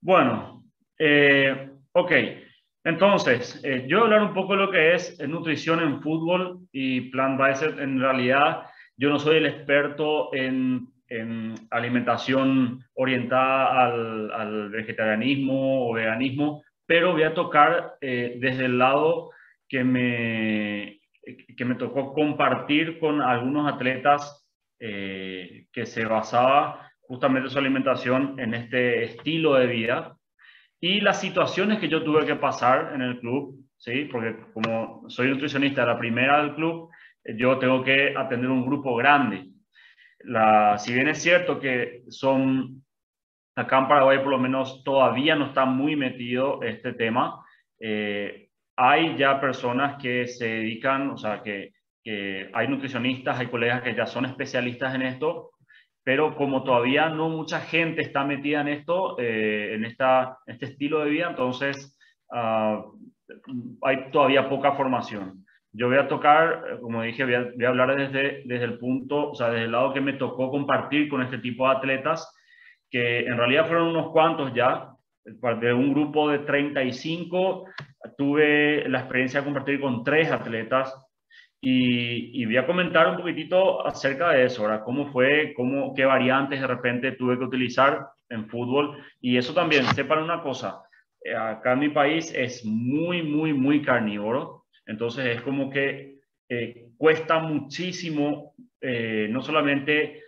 Bueno, ok. Entonces, yo voy a hablar un poco de lo que es nutrición en fútbol y plant-based. En realidad, yo no soy el experto en alimentación orientada al vegetarianismo o veganismo, pero voy a tocar desde el lado que que me tocó compartir con algunos atletas que se basaba justamente su alimentación en este estilo de vida y las situaciones que yo tuve que pasar en el club, ¿sí? Porque como soy nutricionista de la primera del club, yo tengo que atender un grupo grande. Si bien es cierto que acá en Paraguay por lo menos todavía no está muy metido este tema, hay ya personas que se dedican, o sea, que hay nutricionistas, hay colegas que ya son especialistas en esto, pero como todavía no mucha gente está metida en esto, este estilo de vida, entonces hay todavía poca formación. Yo voy a tocar, como dije, voy a hablar desde el punto, o sea, desde el lado que me tocó compartir con este tipo de atletas, que en realidad fueron unos cuantos ya, de un grupo de 35, tuve la experiencia de compartir con 3 atletas y voy a comentar un poquitito acerca de eso, ¿verdad? Cómo fue, qué variantes de repente tuve que utilizar en fútbol. Y eso también, sepan una cosa, acá en mi país es muy carnívoro. Entonces es como que cuesta muchísimo no solamente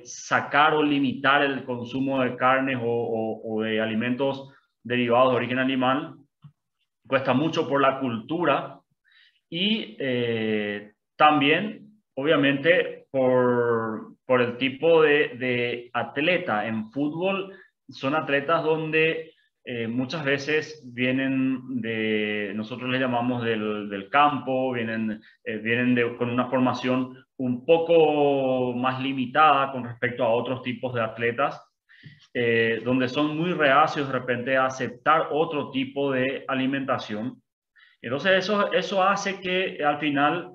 sacar o limitar el consumo de carnes o de alimentos derivados de origen animal, cuesta mucho por la cultura y también, obviamente, por el tipo de atleta. En fútbol son atletas donde muchas veces vienen nosotros les llamamos del campo, vienen con una formación un poco más limitada con respecto a otros tipos de atletas. Donde son muy reacios de repente a aceptar otro tipo de alimentación. Entonces eso hace que al final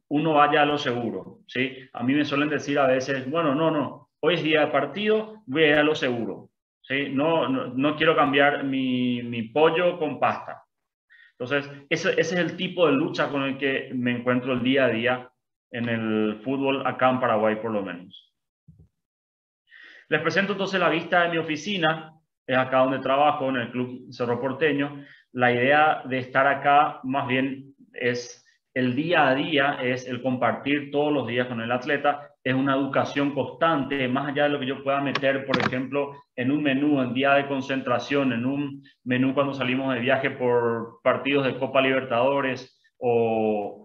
uno vaya a lo seguro, ¿sí? A mí me suelen decir a veces, bueno, no, hoy es día de partido, voy a ir a lo seguro, ¿sí? No quiero cambiar mi pollo con pasta. Entonces, ese es el tipo de lucha con el que me encuentro el día a día en el fútbol acá en Paraguay, por lo menos. Les presento entonces la vista de mi oficina, es acá donde trabajo, en el Club Cerro Porteño. La idea de estar acá más bien es el día a día, es el compartir todos los días con el atleta, es una educación constante, más allá de lo que yo pueda meter, por ejemplo, en un menú, en día de concentración, en un menú cuando salimos de viaje por partidos de Copa Libertadores o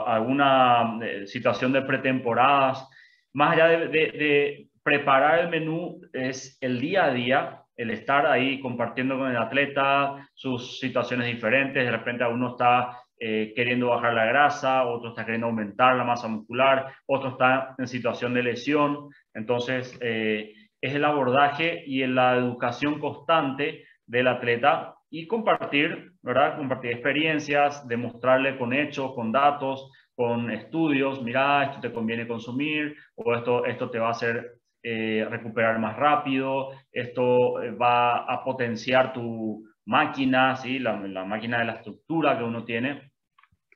alguna situación de pretemporadas. Más allá de preparar el menú, es el día a día, el estar ahí compartiendo con el atleta sus situaciones diferentes. De repente uno está queriendo bajar la grasa, otro está queriendo aumentar la masa muscular, otro está en situación de lesión. Entonces, es el abordaje y la educación constante del atleta y compartir, ¿verdad? Compartir experiencias, demostrarle con hechos, con datos, con estudios. Mira, esto te conviene consumir, o esto te va a hacer recuperar más rápido, esto va a potenciar tu máquina, ¿sí? La máquina de la estructura que uno tiene.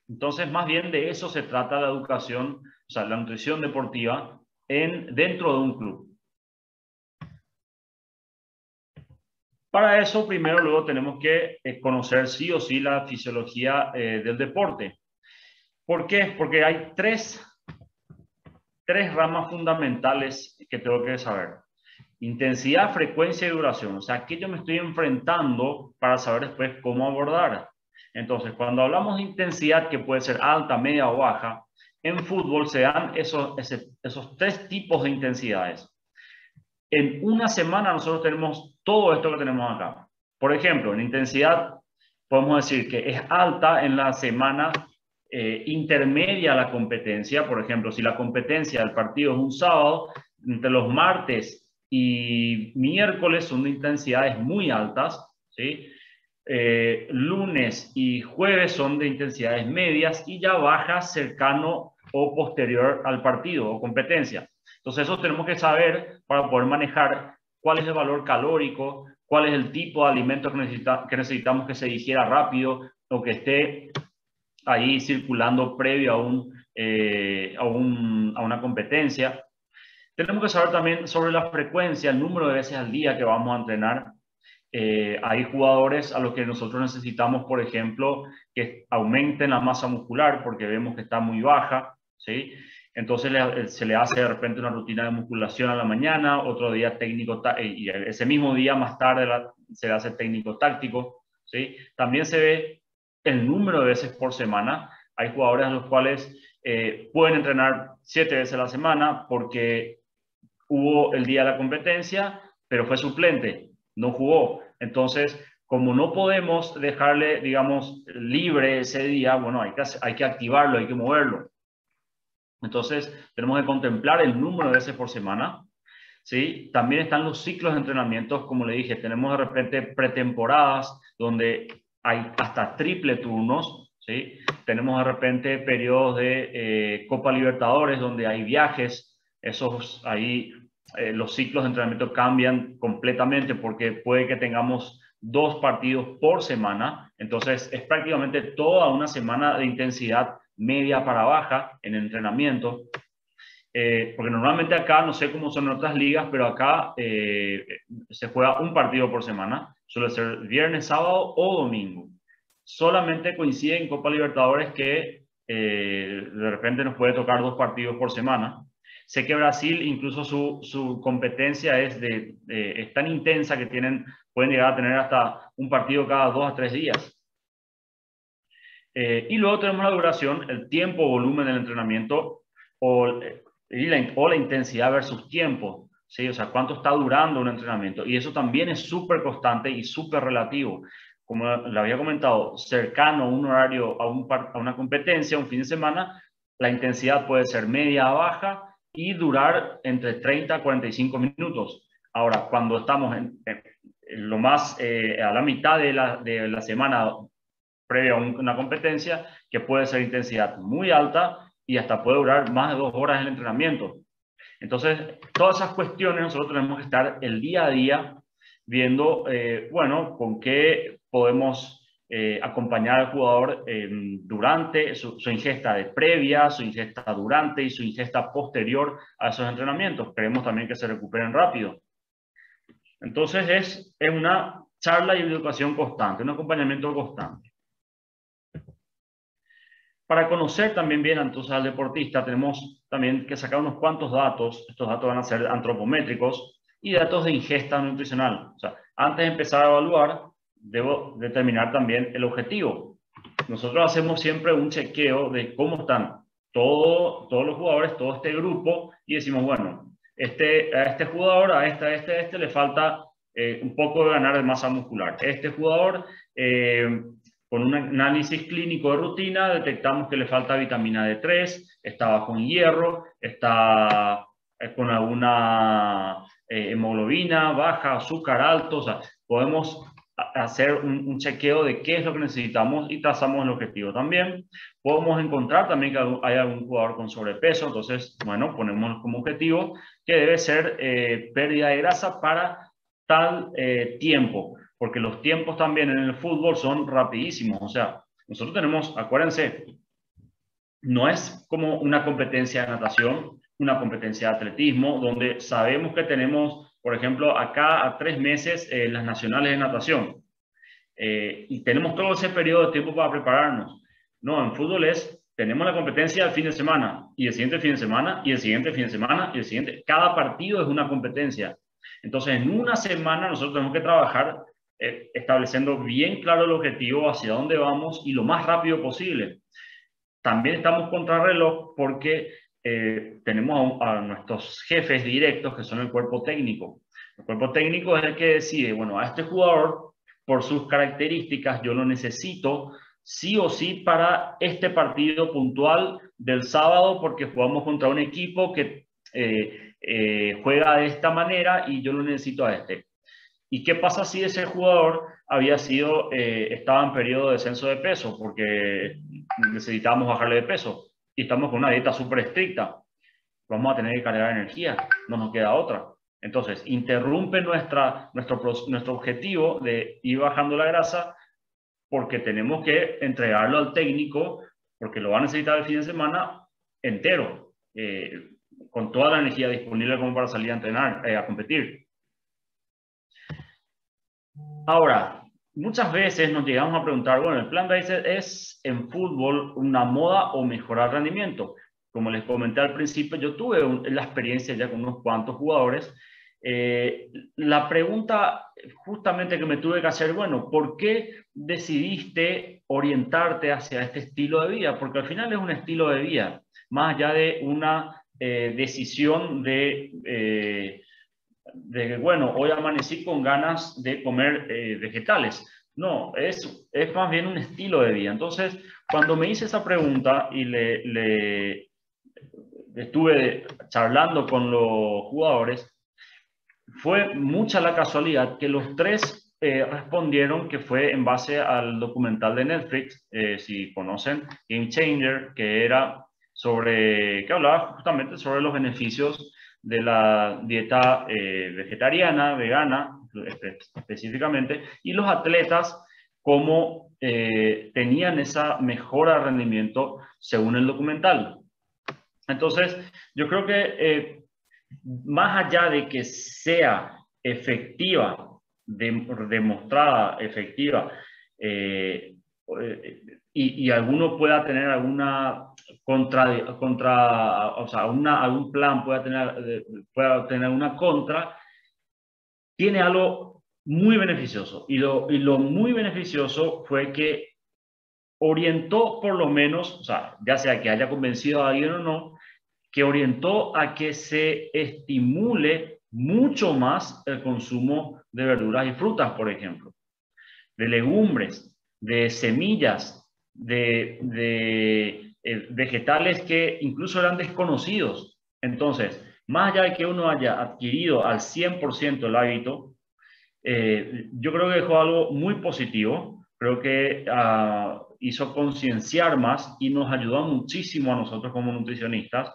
Entonces, más bien de eso se trata la educación, o sea, la nutrición deportiva dentro de un club. Para eso, primero luego tenemos que conocer sí o sí la fisiología del deporte. ¿Por qué? Porque hay tres ramas fundamentales que tengo que saber. Intensidad, frecuencia y duración. O sea, ¿qué yo me estoy enfrentando para saber después cómo abordar? Entonces, cuando hablamos de intensidad, que puede ser alta, media o baja, en fútbol se dan esos 3 tipos de intensidades. En una semana nosotros tenemos todo esto que tenemos acá. Por ejemplo, en intensidad podemos decir que es alta en la semana intermedia a la competencia. Por ejemplo, si la competencia del partido es un sábado, entre los martes y miércoles son de intensidades muy altas, ¿sí? Lunes y jueves son de intensidades medias y ya bajas cercano o posterior al partido o competencia. Entonces eso tenemos que saber para poder manejar cuál es el valor calórico, cuál es el tipo de alimento que necesitamos que se digiera rápido o que esté ahí circulando previo a una competencia. Tenemos que saber también sobre la frecuencia, el número de veces al día que vamos a entrenar. Hay jugadores a los que nosotros necesitamos, por ejemplo, que aumenten la masa muscular porque vemos que está muy baja, ¿sí? Entonces se le hace de repente una rutina de musculación a la mañana, otro día técnico, y ese mismo día más tarde se le hace técnico táctico, ¿sí? También se ve el número de veces por semana. Hay jugadores a los cuales pueden entrenar 7 veces a la semana porque hubo el día de la competencia, pero fue suplente, no jugó. Entonces, como no podemos dejarle, digamos, libre ese día, bueno, hay que activarlo, hay que moverlo. Entonces, tenemos que contemplar el número de veces por semana, ¿sí? También están los ciclos de entrenamientos, como le dije, tenemos de repente pretemporadas donde hay hasta triple turnos, ¿sí? Tenemos de repente periodos de Copa Libertadores donde hay viajes, los ciclos de entrenamiento cambian completamente porque puede que tengamos 2 partidos por semana, entonces es prácticamente toda una semana de intensidad media para baja en entrenamiento. Porque normalmente acá, no sé cómo son en otras ligas, pero acá se juega un partido por semana, suele ser viernes, sábado o domingo. Solamente coincide en Copa Libertadores que de repente nos puede tocar 2 partidos por semana. Sé que Brasil, incluso su competencia es tan intensa que pueden llegar a tener hasta un partido cada 2 a 3 días. Y luego tenemos la duración, el tiempo, volumen del entrenamiento o la intensidad versus tiempo, ¿sí? O sea, cuánto está durando un entrenamiento. Y eso también es súper constante y súper relativo. Como le había comentado, cercano a un horario, a una competencia, un fin de semana, la intensidad puede ser media a baja y durar entre 30 a 45 minutos. Ahora, cuando estamos lo más a la mitad de la semana previa a una competencia, que puede ser intensidad muy alta y hasta puede durar más de 2 horas el entrenamiento. Entonces, todas esas cuestiones nosotros tenemos que estar el día a día viendo, bueno, con qué podemos acompañar al jugador durante su ingesta de previa, su ingesta durante y su ingesta posterior a esos entrenamientos. Queremos también que se recuperen rápido. Entonces, es una charla y educación constante, un acompañamiento constante. Para conocer también bien entonces al deportista, tenemos también que sacar unos cuantos datos. Estos datos van a ser antropométricos y datos de ingesta nutricional. O sea, antes de empezar a evaluar, debo determinar también el objetivo. Nosotros hacemos siempre un chequeo de cómo están todos los jugadores, todo este grupo, y decimos, bueno, a este jugador, a este le falta un poco de ganar de masa muscular. Este jugador con un análisis clínico de rutina detectamos que le falta vitamina D3, está bajo en hierro, está con alguna hemoglobina baja, azúcar alto. O sea, podemos hacer un chequeo de qué es lo que necesitamos y trazamos el objetivo también. Podemos encontrar también que hay algún jugador con sobrepeso, entonces, bueno, ponemos como objetivo que debe ser pérdida de grasa para tal tiempo, porque los tiempos también en el fútbol son rapidísimos. O sea, nosotros tenemos, acuérdense, no es como una competencia de natación, una competencia de atletismo, donde sabemos que tenemos, por ejemplo, acá a 3 meses las nacionales de natación, y tenemos todo ese periodo de tiempo para prepararnos. No, en fútbol tenemos la competencia el fin de semana, y el siguiente fin de semana, y el siguiente fin de semana, y el siguiente. Cada partido es una competencia. Entonces, en una semana nosotros tenemos que trabajar estableciendo bien claro el objetivo, hacia dónde vamos y lo más rápido posible. También estamos contra reloj porque tenemos a nuestros jefes directos, que son el cuerpo técnico. El cuerpo técnico es el que decide, bueno, a este jugador, por sus características, yo lo necesito sí o sí para este partido puntual del sábado, porque jugamos contra un equipo que juega de esta manera y yo lo necesito a este. ¿Y qué pasa si ese jugador estaba en periodo de descenso de peso porque necesitábamos bajarle de peso y estamos con una dieta súper estricta? Vamos a tener que cargar energía, no nos queda otra. Entonces, interrumpe nuestro objetivo de ir bajando la grasa porque tenemos que entregarlo al técnico, porque lo va a necesitar el fin de semana entero, con toda la energía disponible como para salir a entrenar, a competir. Ahora, muchas veces nos llegamos a preguntar, bueno, ¿el plant-based es en fútbol una moda o mejorar rendimiento? Como les comenté al principio, yo tuve la experiencia ya con unos cuantos jugadores. La pregunta justamente que me tuve que hacer, bueno, ¿por qué decidiste orientarte hacia este estilo de vida? Porque al final es un estilo de vida, más allá de una decisión de que, bueno, hoy amanecí con ganas de comer vegetales. No, es más bien un estilo de vida. Entonces, cuando me hice esa pregunta y le estuve charlando con los jugadores, fue mucha la casualidad que los tres respondieron que fue en base al documental de Netflix, si conocen, Game Changer, que hablaba justamente sobre los beneficios de la dieta vegetariana, vegana específicamente, y los atletas cómo tenían esa mejora de rendimiento según el documental. Entonces, yo creo que más allá de que sea efectiva, demostrada efectiva, y alguno pueda tener alguna o sea, algún plan pueda tener una contra, tiene algo muy beneficioso. Y lo muy beneficioso fue que orientó por lo menos, o sea, ya sea que haya convencido a alguien o no, que orientó a que se estimule mucho más el consumo de verduras y frutas, por ejemplo, de legumbres, de semillas, de vegetales que incluso eran desconocidos. Entonces, más allá de que uno haya adquirido al 100% el hábito, yo creo que dejó algo muy positivo. Creo que hizo concienciar más y nos ayudó muchísimo a nosotros como nutricionistas,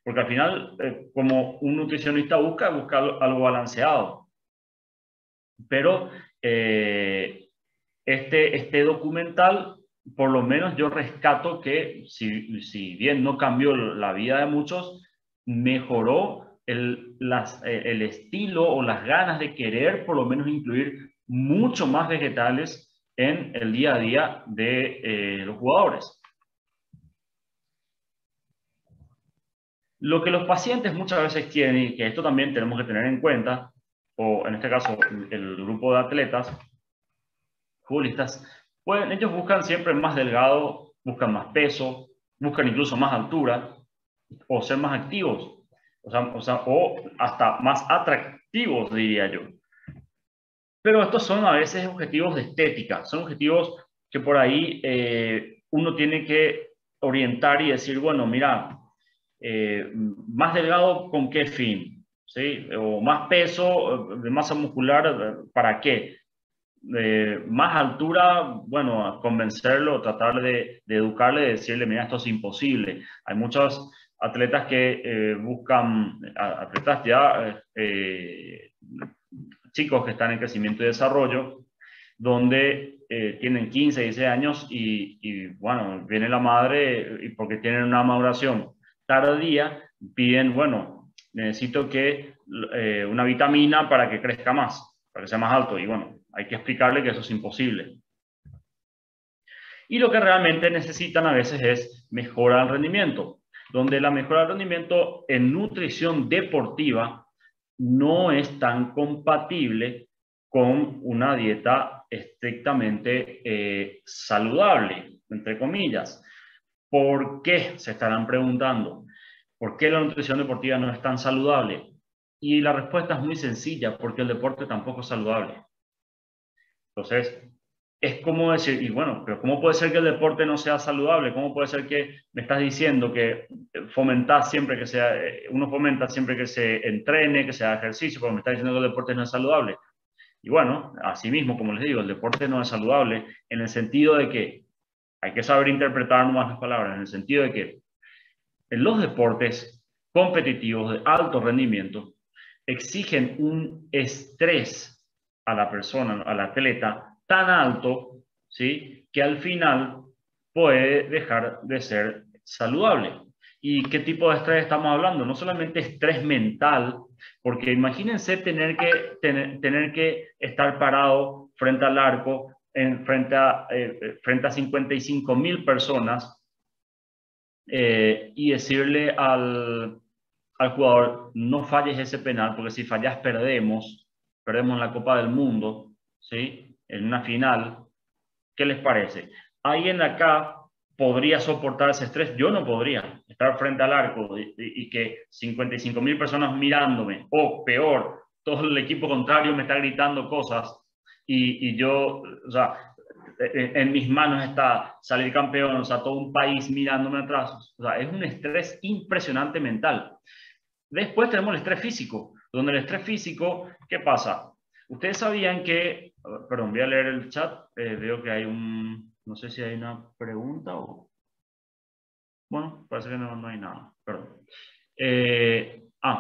porque al final, como un nutricionista busca algo balanceado. Pero este documental, por lo menos yo rescato que, si bien no cambió la vida de muchos, mejoró el estilo o las ganas de querer por lo menos incluir mucho más vegetales en el día a día de los jugadores. Lo que los pacientes muchas veces quieren, y que esto también tenemos que tener en cuenta, o en este caso el grupo de atletas, futbolistas, ellos buscan siempre más delgado, buscan más peso, buscan incluso más altura, o ser más activos, o hasta más atractivos, diría yo. Pero estos son a veces objetivos de estética, son objetivos que por ahí uno tiene que orientar y decir, bueno, mira, más delgado, ¿con qué fin? ¿Sí? O más peso, de masa muscular, ¿para qué? Más altura, bueno, a convencerlo, tratar de educarle, de decirle, mira, esto es imposible. Hay muchos atletas que buscan, atletas ya, chicos que están en crecimiento y desarrollo, donde tienen 15, 16 años y bueno, viene la madre y porque tienen una maduración tardía, piden, bueno, necesito que una vitamina para que crezca más, para que sea más alto. Y bueno, hay que explicarle que eso es imposible. Y lo que realmente necesitan a veces es mejora del rendimiento, donde la mejora del rendimiento en nutrición deportiva no es tan compatible con una dieta estrictamente saludable, entre comillas. ¿Por qué? Se estarán preguntando. ¿Por qué la nutrición deportiva no es tan saludable? Y la respuesta es muy sencilla, porque el deporte tampoco es saludable. Entonces, es como decir, y bueno, pero ¿cómo puede ser que el deporte no sea saludable? ¿Cómo puede ser que me estás diciendo que fomentás siempre que sea, uno fomenta siempre que se entrene, que se haga ejercicio, pero me estás diciendo que el deporte no es saludable? Y bueno, así mismo, como les digo, el deporte no es saludable en el sentido de que hay que saber interpretar nomás las palabras, en el sentido de que en los deportes competitivos de alto rendimiento, exigen un estrés a la persona, al atleta, tan alto, ¿sí? Que al final puede dejar de ser saludable. ¿Y qué tipo de estrés estamos hablando? No solamente estrés mental, porque imagínense tener que estar parado frente al arco, frente a 55.000 personas y decirle al jugador, no falles ese penal, porque si fallas perdemos la Copa del Mundo, ¿sí? En una final. ¿Qué les parece? ¿Alguien acá podría soportar ese estrés? Yo no podría estar frente al arco y que 55.000 personas mirándome, o peor, todo el equipo contrario me está gritando cosas y yo, o sea, en mis manos está salir campeón, o sea, todo un país mirándome atrás. O sea, es un estrés impresionante mental. Después tenemos el estrés físico, donde el estrés físico, ¿qué pasa? Ustedes sabían que, perdón, voy a leer el chat, veo que hay no sé si hay una pregunta o, bueno, parece que no hay nada, perdón.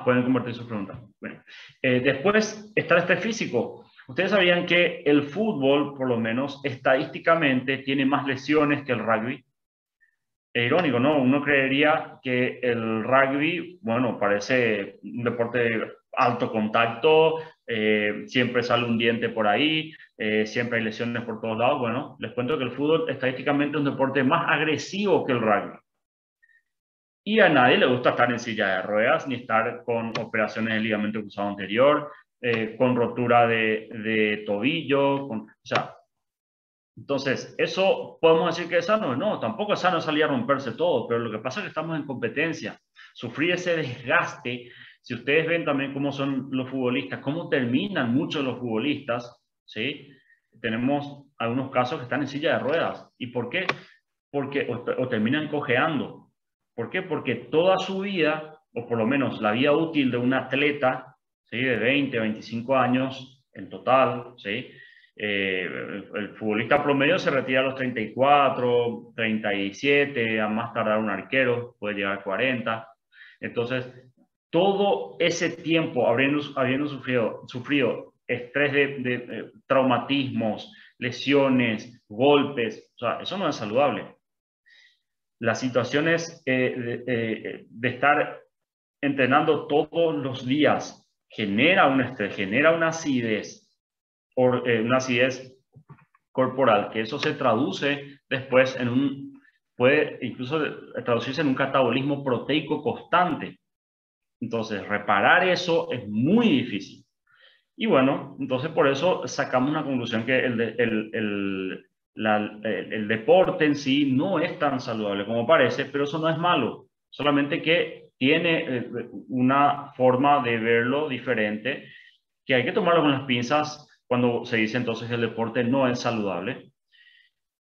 Pueden convertir sus preguntas. Bueno. Después está el estrés físico. Ustedes sabían que el fútbol, por lo menos estadísticamente, tiene más lesiones que el rugby. Es irónico, ¿no? Uno creería que el rugby, bueno, parece un deporte de alto contacto, siempre sale un diente por ahí, siempre hay lesiones por todos lados. Bueno, les cuento que el fútbol estadísticamente es un deporte más agresivo que el rugby. Y a nadie le gusta estar en silla de ruedas, ni estar con operaciones de ligamento cruzado anterior, con rotura de tobillo, o sea, entonces, ¿eso podemos decir que es sano? No, tampoco es sano salir a romperse todo, pero lo que pasa es que estamos en competencia. Sufrir ese desgaste, si ustedes ven también cómo son los futbolistas, cómo terminan muchos los futbolistas, ¿sí? Tenemos algunos casos que están en silla de ruedas. ¿Y por qué? Porque o terminan cojeando. ¿Por qué? Porque toda su vida, o por lo menos la vida útil de un atleta, ¿sí? De 20, 25 años en total, ¿sí? El futbolista promedio se retira a los 34, 37, a más tardar un arquero, puede llegar a 40. Entonces, todo ese tiempo habiendo sufrido estrés de traumatismos, lesiones, golpes, o sea, eso no es saludable. Las situaciones de estar entrenando todos los días genera un estrés, genera una acidez corporal, que eso se traduce después puede incluso traducirse en un catabolismo proteico constante. Entonces, reparar eso es muy difícil. Y bueno, entonces por eso sacamos una conclusión que el deporte en sí no es tan saludable como parece, pero eso no es malo, solamente que tiene una forma de verlo diferente, que hay que tomarlo con las pinzas cuando se dice entonces que el deporte no es saludable.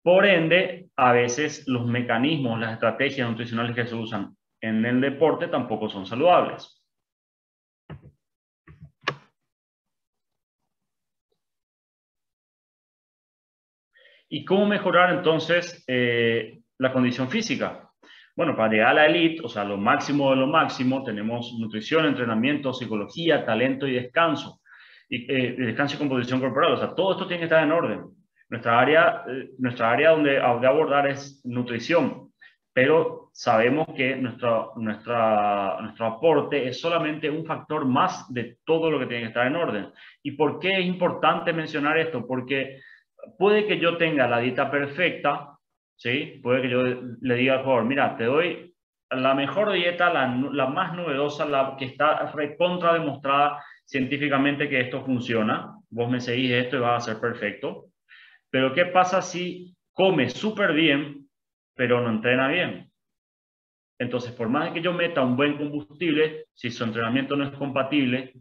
Por ende, a veces los mecanismos, las estrategias nutricionales que se usan en el deporte tampoco son saludables. ¿Y cómo mejorar entonces la condición física? Bueno, para llegar a la elite, o sea, lo máximo de lo máximo, tenemos nutrición, entrenamiento, psicología, talento y descanso. Descanso y composición corporal, o sea, todo esto tiene que estar en orden. Nuestra área de abordar es nutrición, pero sabemos que nuestro aporte es solamente un factor más de todo lo que tiene que estar en orden. ¿Y por qué es importante mencionar esto? Porque puede que yo tenga la dieta perfecta, ¿sí? Puede que yo le diga al jugador, mira, te doy la mejor dieta, la más novedosa, la que está recontra demostrada científicamente que esto funciona. Vos me seguís esto y vas a ser perfecto. Pero ¿qué pasa si come súper bien, pero no entrena bien? Entonces, por más que yo meta un buen combustible, si su entrenamiento no es compatible,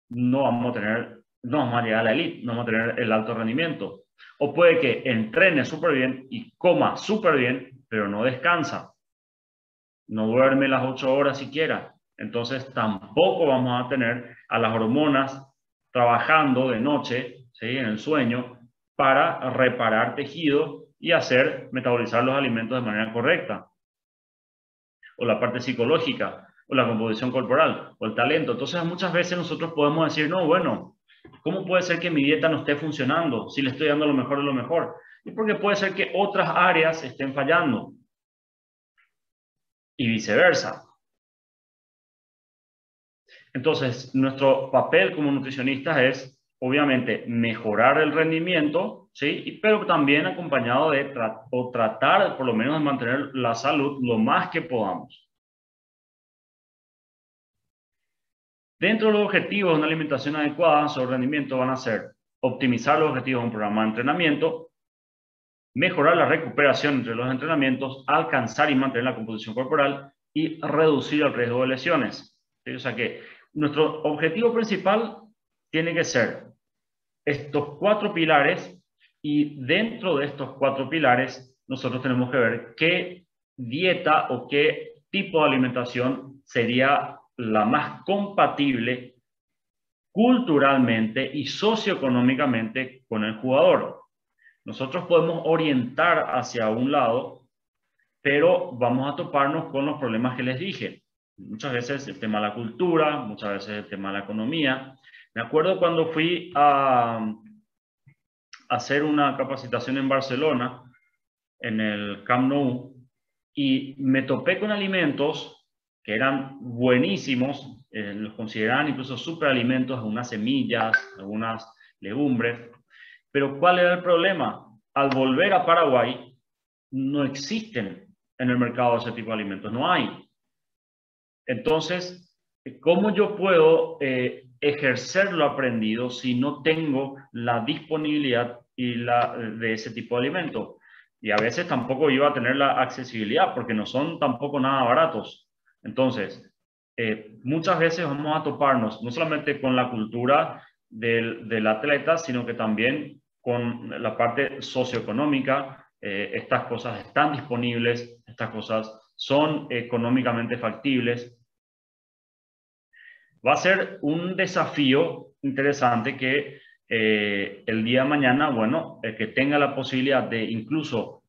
no vamos a llegar a la elite, no vamos a tener el alto rendimiento. O puede que entrene súper bien y coma súper bien, pero no descansa. No duerme las 8 horas siquiera. Entonces tampoco vamos a tener a las hormonas trabajando de noche, ¿sí? En el sueño, para reparar tejido y hacer metabolizar los alimentos de manera correcta. O la parte psicológica. o la composición corporal, o el talento. Entonces, muchas veces nosotros podemos decir, no, bueno, ¿cómo puede ser que mi dieta no esté funcionando si le estoy dando lo mejor de lo mejor? Y porque puede ser que otras áreas estén fallando y viceversa. Entonces, nuestro papel como nutricionistas es, obviamente, mejorar el rendimiento, ¿sí? Pero también acompañado de tratar, por lo menos, de mantener la salud lo más que podamos. Dentro de los objetivos de una alimentación adecuada sobre rendimiento van a ser optimizar los objetivos de un programa de entrenamiento, mejorar la recuperación entre los entrenamientos, alcanzar y mantener la composición corporal y reducir el riesgo de lesiones. ¿Sí? O sea que nuestro objetivo principal tiene que ser estos 4 pilares, y dentro de estos 4 pilares nosotros tenemos que ver qué dieta o qué tipo de alimentación sería la más compatible culturalmente y socioeconómicamente con el jugador. Nosotros podemos orientar hacia un lado, pero vamos a toparnos con los problemas que les dije. Muchas veces el tema de la cultura, muchas veces el tema de la economía. Me acuerdo cuando fui a hacer una capacitación en Barcelona, en el Camp Nou, y me topé con alimentos que eran buenísimos, los consideraban incluso superalimentos, algunas semillas, algunas legumbres, pero ¿cuál era el problema? Al volver a Paraguay, no existen en el mercado ese tipo de alimentos, no hay. Entonces, ¿cómo yo puedo ejercer lo aprendido si no tengo la disponibilidad de ese tipo de alimento? Y a veces tampoco iba a tener la accesibilidad porque no son tampoco nada baratos. Entonces, muchas veces vamos a toparnos no solamente con la cultura del atleta, sino que también con la parte socioeconómica. Estas cosas están disponibles, estas cosas son económicamente factibles. Va a ser un desafío interesante que el día de mañana, bueno, que tenga la posibilidad de incluso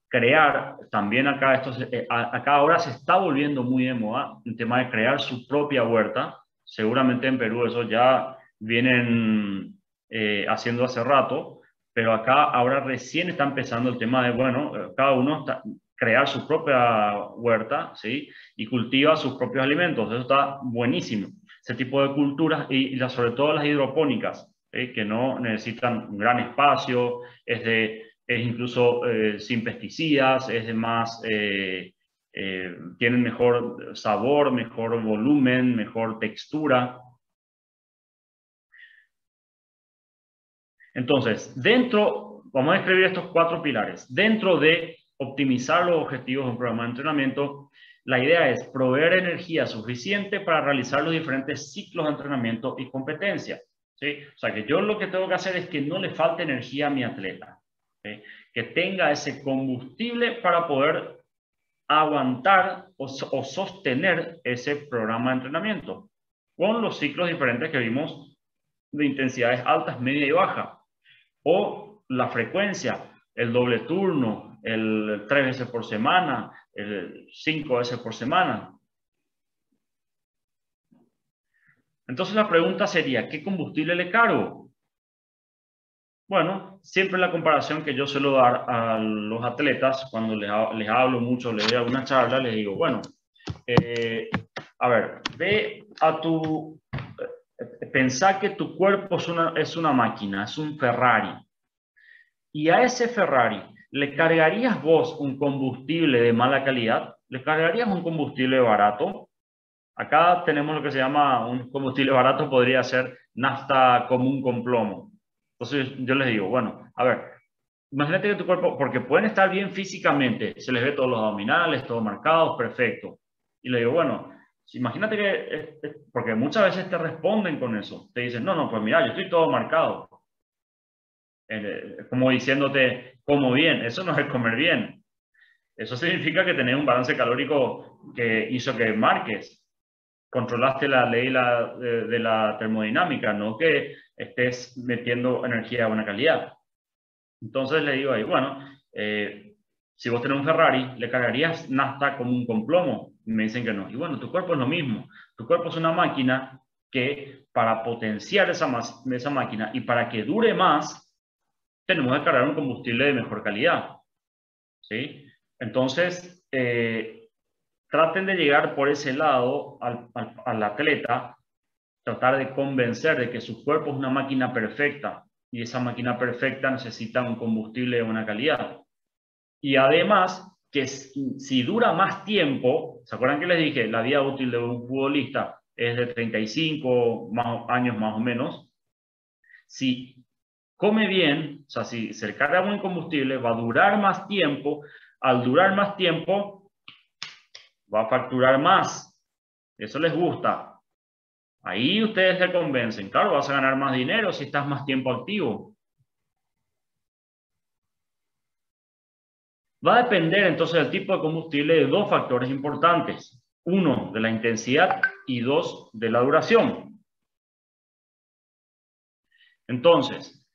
crear, también acá, acá ahora se está volviendo muy de moda el tema de crear su propia huerta. Seguramente en Perú eso ya vienen haciendo hace rato, pero acá ahora recién está empezando el tema de, bueno, cada uno crear su propia huerta, ¿sí? Y cultiva sus propios alimentos. Eso está buenísimo. Ese tipo de culturas y sobre todo las hidropónicas, que no necesitan un gran espacio, es incluso sin pesticidas, es de más, tienen mejor sabor, mejor volumen, mejor textura. Entonces, vamos a escribir estos 4 pilares. Dentro de optimizar los objetivos de un programa de entrenamiento, la idea es proveer energía suficiente para realizar los diferentes ciclos de entrenamiento y competencia. ¿Sí? O sea, que yo lo que tengo que hacer es que no le falte energía a mi atleta, ¿sí? Que tenga ese combustible para poder aguantar o sostener ese programa de entrenamiento con los ciclos diferentes que vimos de intensidades altas, media y baja, o la frecuencia, el doble turno, el 3 veces por semana, el 5 veces por semana. Entonces la pregunta sería, ¿qué combustible le cargo? Bueno, siempre la comparación que yo suelo dar a los atletas cuando les hablo mucho, les doy alguna charla, les digo, bueno, a ver, pensá que tu cuerpo es una máquina, es un Ferrari. Y a ese Ferrari, ¿le cargarías vos un combustible de mala calidad? ¿Le cargarías un combustible barato? Acá tenemos lo que se llama un combustible barato, podría ser nafta común con plomo. Entonces yo les digo, bueno, a ver, imagínate que tu cuerpo, porque pueden estar bien físicamente, se les ve todos los abdominales, todos marcados, perfecto. Y le digo, bueno, imagínate que, porque muchas veces te responden con eso, te dicen, no, no, pues mira, yo estoy todo marcado. Como diciéndote, como bien, eso no es comer bien. Eso significa que tenés un balance calórico que hizo que marques. Controlaste la ley de la termodinámica, no que estés metiendo energía de buena calidad. Entonces le digo ahí, bueno, si vos tenés un Ferrari, ¿le cargarías nafta común con plomo? Me dicen que no. Y bueno, tu cuerpo es lo mismo. Tu cuerpo es una máquina que para potenciar esa máquina y para que dure más, tenemos que cargar un combustible de mejor calidad. ¿Sí? Entonces, traten de llegar por ese lado al atleta, tratar de convencer de que su cuerpo es una máquina perfecta y esa máquina perfecta necesita un combustible de buena calidad. Y además, que si dura más tiempo, ¿se acuerdan que les dije? La vida útil de un futbolista es de 35 años más o menos. Si come bien, o sea, si se carga buen combustible, va a durar más tiempo. Al durar más tiempo, va a facturar más. Eso les gusta. Ahí ustedes se convencen. Claro, vas a ganar más dinero si estás más tiempo activo. Va a depender entonces del tipo de combustible de dos factores importantes. Uno, de la intensidad y dos, de la duración. Entonces,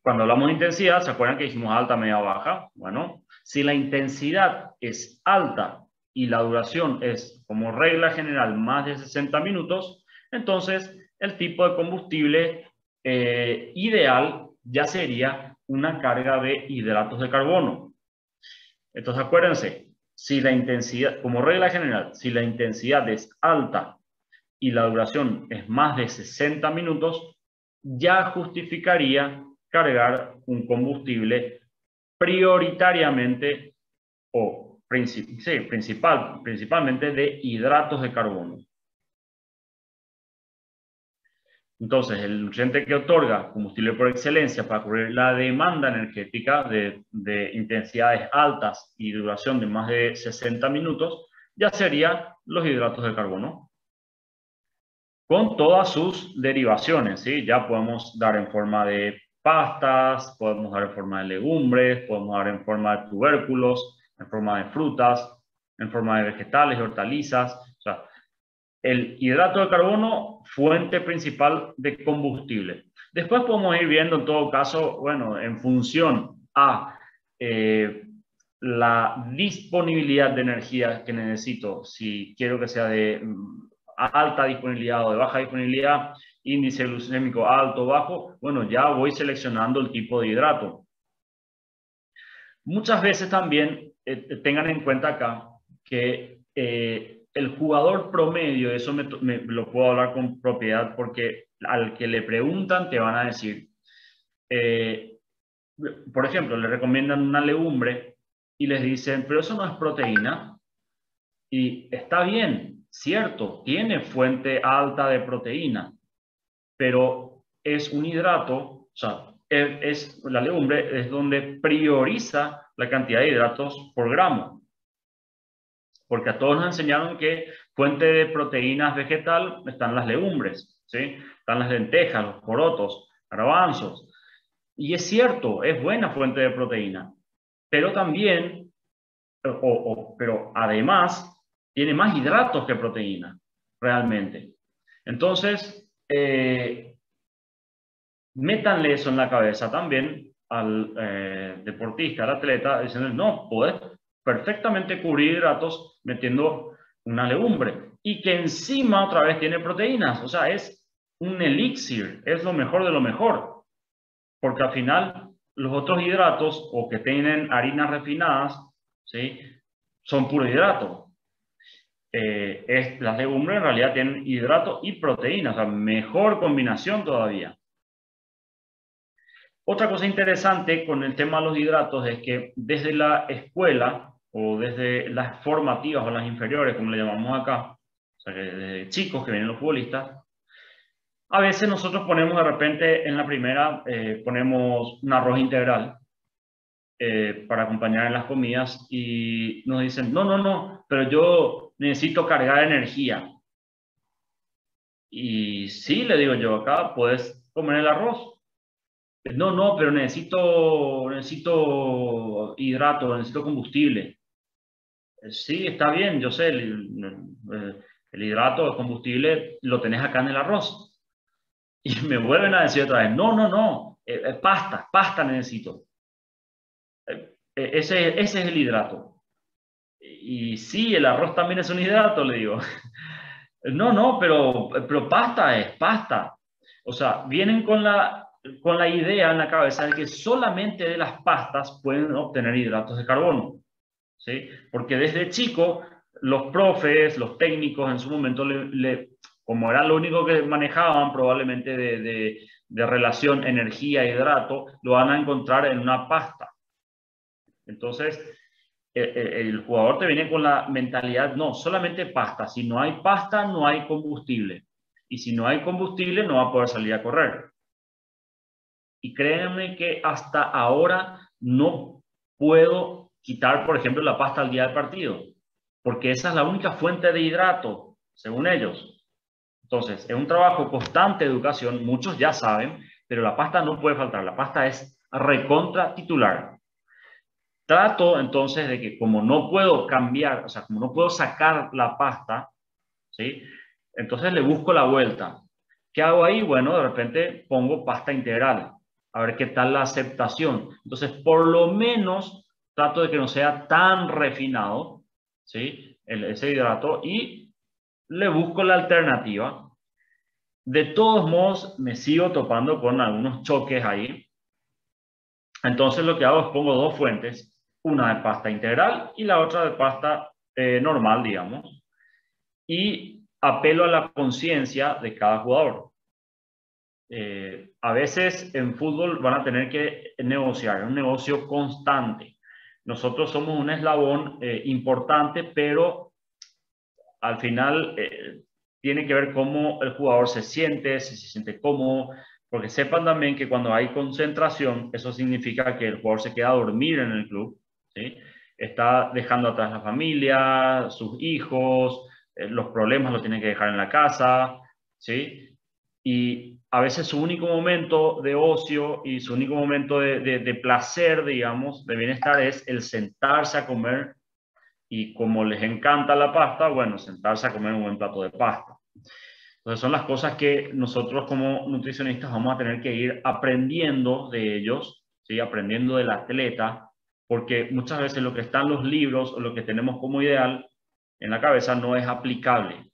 cuando hablamos de intensidad, ¿se acuerdan que dijimos alta, media, baja? Bueno, si la intensidad es alta y la duración es, como regla general, más de 60 minutos, entonces el tipo de combustible ideal ya sería una carga de hidratos de carbono. Entonces acuérdense, si la intensidad, como regla general, si la intensidad es alta y la duración es más de 60 minutos, ya justificaría cargar un combustible prioritariamente o principalmente de hidratos de carbono. Entonces, el nutriente que otorga combustible por excelencia para cubrir la demanda energética de intensidades altas y duración de más de 60 minutos, ya serían los hidratos de carbono, con todas sus derivaciones, ¿sí? Ya podemos dar en forma de pastas, podemos dar en forma de legumbres, podemos dar en forma de tubérculos, en forma de frutas, en forma de vegetales y hortalizas. O sea, el hidrato de carbono, fuente principal de combustible. Después podemos ir viendo en todo caso, bueno, en función a la disponibilidad de energía que necesito, si quiero que sea de alta disponibilidad o de baja disponibilidad, índice glucémico alto o bajo, bueno, ya voy seleccionando el tipo de hidrato. Muchas veces también tengan en cuenta acá que el jugador promedio, eso lo puedo hablar con propiedad porque al que le preguntan te van a decir, por ejemplo, le recomiendan una legumbre y les dicen, pero eso no es proteína. Y está bien, cierto, tiene fuente alta de proteína, pero es un hidrato, o sea, la legumbre es donde prioriza la cantidad de hidratos por gramo. Porque a todos nos enseñaron que fuente de proteínas vegetal están las legumbres, ¿sí? Están las lentejas, los porotos, garbanzos. Y es cierto, es buena fuente de proteína, pero también, pero además, tiene más hidratos que proteína, realmente. Entonces, métanle eso en la cabeza también al deportista, al atleta, diciendo, no, puedes perfectamente cubrir hidratos metiendo una legumbre y que encima otra vez tiene proteínas, o sea, es un elixir, es lo mejor de lo mejor, porque al final los otros hidratos o que tienen harinas refinadas, ¿sí? Son puro hidrato. Las legumbres en realidad tienen hidrato y proteínas, o sea, mejor combinación todavía. Otra cosa interesante con el tema de los hidratos es que desde la escuela o desde las formativas o las inferiores, como le llamamos acá, o sea, desde chicos que vienen los futbolistas, a veces nosotros ponemos de repente en la primera, ponemos un arroz integral para acompañar en las comidas y nos dicen, no, no, no, pero yo necesito cargar energía. Y sí, le digo yo, acá puedes comer el arroz. No, no, pero necesito hidrato, necesito combustible. Sí, está bien, yo sé, el hidrato, el combustible, lo tenés acá en el arroz. Y me vuelven a decir otra vez, no, no, no, pasta necesito. Ese es el hidrato. Y sí, el arroz también es un hidrato, le digo. No, no, pero pasta es pasta. O sea, vienen con la idea en la cabeza de que solamente de las pastas pueden obtener hidratos de carbono, ¿sí? Porque desde chico los profes, los técnicos en su momento, como era lo único que manejaban probablemente de relación energía-hidrato, lo van a encontrar en una pasta. Entonces, el jugador te viene con la mentalidad, no, solamente pasta. Si no hay pasta, no hay combustible. Y si no hay combustible, no va a poder salir a correr. Y créanme que hasta ahora no puedo quitar, por ejemplo, la pasta al día del partido, porque esa es la única fuente de hidrato, según ellos. Entonces, es un trabajo constante de educación, muchos ya saben, pero la pasta no puede faltar. La pasta es recontra titular. Trato entonces de que como no puedo cambiar, o sea, como no puedo sacar la pasta, ¿sí? Entonces le busco la vuelta. ¿Qué hago ahí? Bueno, de repente pongo pasta integral, a ver qué tal la aceptación. Entonces, por lo menos trato de que no sea tan refinado, ¿sí? Ese hidrato y le busco la alternativa. De todos modos, me sigo topando con algunos choques ahí. Entonces lo que hago es pongo dos fuentes, una de pasta integral y la otra de pasta normal, digamos, y apelo a la conciencia de cada jugador. A veces en fútbol van a tener que negociar, es un negocio constante. Nosotros somos un eslabón importante, pero al final tiene que ver cómo el jugador se siente, si se siente cómodo, porque sepan también que cuando hay concentración, eso significa que el jugador se queda a dormir en el club, ¿sí? Está dejando atrás la familia, sus hijos, los problemas los tiene que dejar en la casa, ¿sí? Y a veces su único momento de ocio y su único momento de placer, digamos, de bienestar es el sentarse a comer y como les encanta la pasta, bueno, sentarse a comer un buen plato de pasta. Entonces son las cosas que nosotros como nutricionistas vamos a tener que ir aprendiendo de ellos, ¿sí? Aprendiendo del atleta, porque muchas veces lo que está en los libros o lo que tenemos como ideal en la cabeza no es aplicable.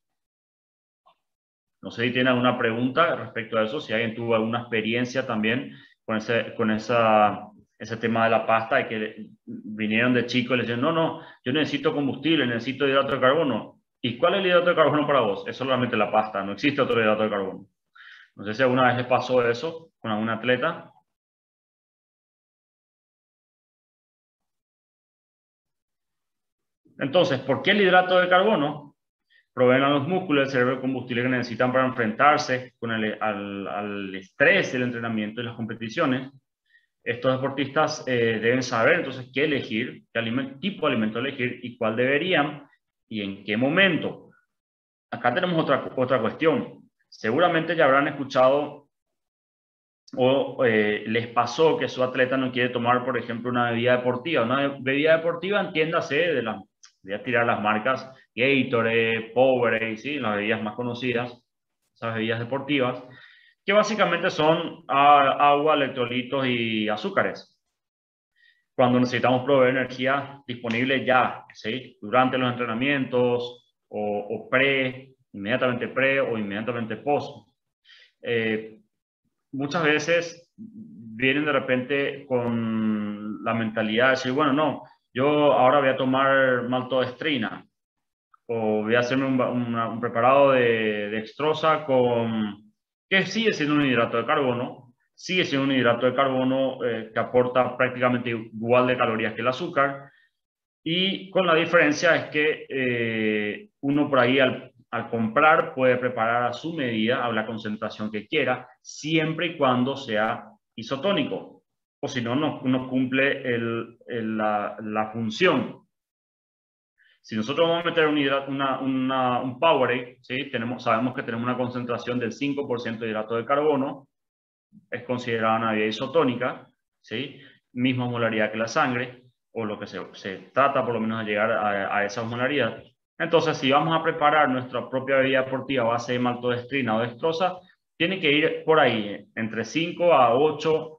No sé si tienen alguna pregunta respecto a eso, si alguien tuvo alguna experiencia también ese tema de la pasta, de que vinieron de chicos y les decían, no, no, yo necesito combustible, necesito hidrato de carbono. ¿Y cuál es el hidrato de carbono para vos? Es solamente la pasta, no existe otro hidrato de carbono. No sé si alguna vez les pasó eso con algún atleta. Entonces, ¿por qué el hidrato de carbono? Proveen a los músculos del cerebro el combustible que necesitan para enfrentarse al estrés del entrenamiento y las competiciones. Estos deportistas deben saber entonces qué elegir, qué tipo de alimento elegir y cuál deberían y en qué momento. Acá tenemos otra cuestión. Seguramente ya habrán escuchado o les pasó que su atleta no quiere tomar, por ejemplo, una bebida deportiva. Una bebida deportiva, entiéndase, voy a tirar las marcas Gatorade, Powerade, ¿sí? Las bebidas más conocidas, esas bebidas deportivas, que básicamente son agua, electrolitos y azúcares. Cuando necesitamos proveer energía disponible ya, ¿sí? Durante los entrenamientos o inmediatamente pre o inmediatamente post. Eh, Muchas veces vienen de repente con la mentalidad de decir, bueno, no, yo ahora voy a tomar maltodextrina o voy a hacerme un preparado de dextrosa que sigue siendo un hidrato de carbono, sigue siendo un hidrato de carbono que aporta prácticamente igual de calorías que el azúcar, y con la diferencia es que uno por ahí al comprar puede preparar a su medida, a la concentración que quiera, siempre y cuando sea isotónico. O si no, no cumple la función. Si nosotros vamos a meter un Powerade, ¿sí? Sabemos que tenemos una concentración del 5% de hidrato de carbono, es considerada una bebida isotónica, ¿sí? Misma molaridad que la sangre, o lo que se trata por lo menos de llegar a esa osmolaridad. Entonces, si vamos a preparar nuestra propia bebida deportiva a base de maltodextrina o dextrosa, tiene que ir por ahí, entre 5 a 8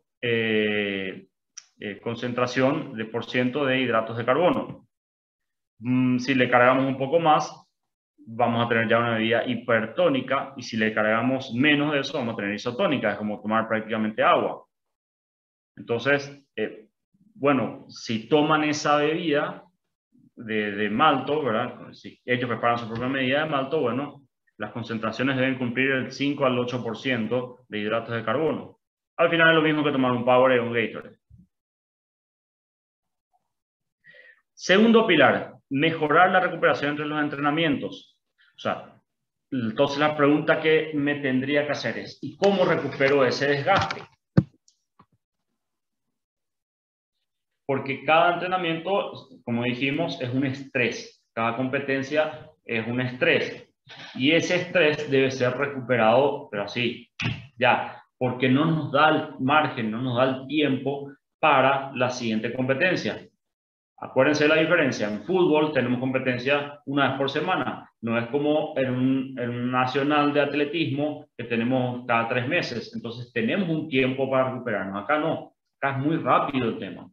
concentración de por ciento de hidratos de carbono. Si le cargamos un poco más, vamos a tener ya una bebida hipertónica, y si le cargamos menos de eso, vamos a tener isotónica, es como tomar prácticamente agua. Entonces, bueno, si toman esa bebida de malto, ¿verdad? Si ellos preparan su propia medida de malto, bueno, las concentraciones deben cumplir el 5 al 8% de hidratos de carbono. Al final es lo mismo que tomar un Powerade o un Gatorade. Segundo pilar, mejorar la recuperación entre los entrenamientos. O sea, entonces la pregunta que me tendría que hacer es, ¿y cómo recupero ese desgaste? Porque cada entrenamiento, como dijimos, es un estrés. Cada competencia es un estrés. Y ese estrés debe ser recuperado, pero así, ya, porque no nos da el margen, no nos da el tiempo para la siguiente competencia. Acuérdense de la diferencia. En fútbol tenemos competencia una vez por semana. No es como en un nacional de atletismo que tenemos cada 3 meses. Entonces tenemos un tiempo para recuperarnos. Acá no. Acá es muy rápido el tema.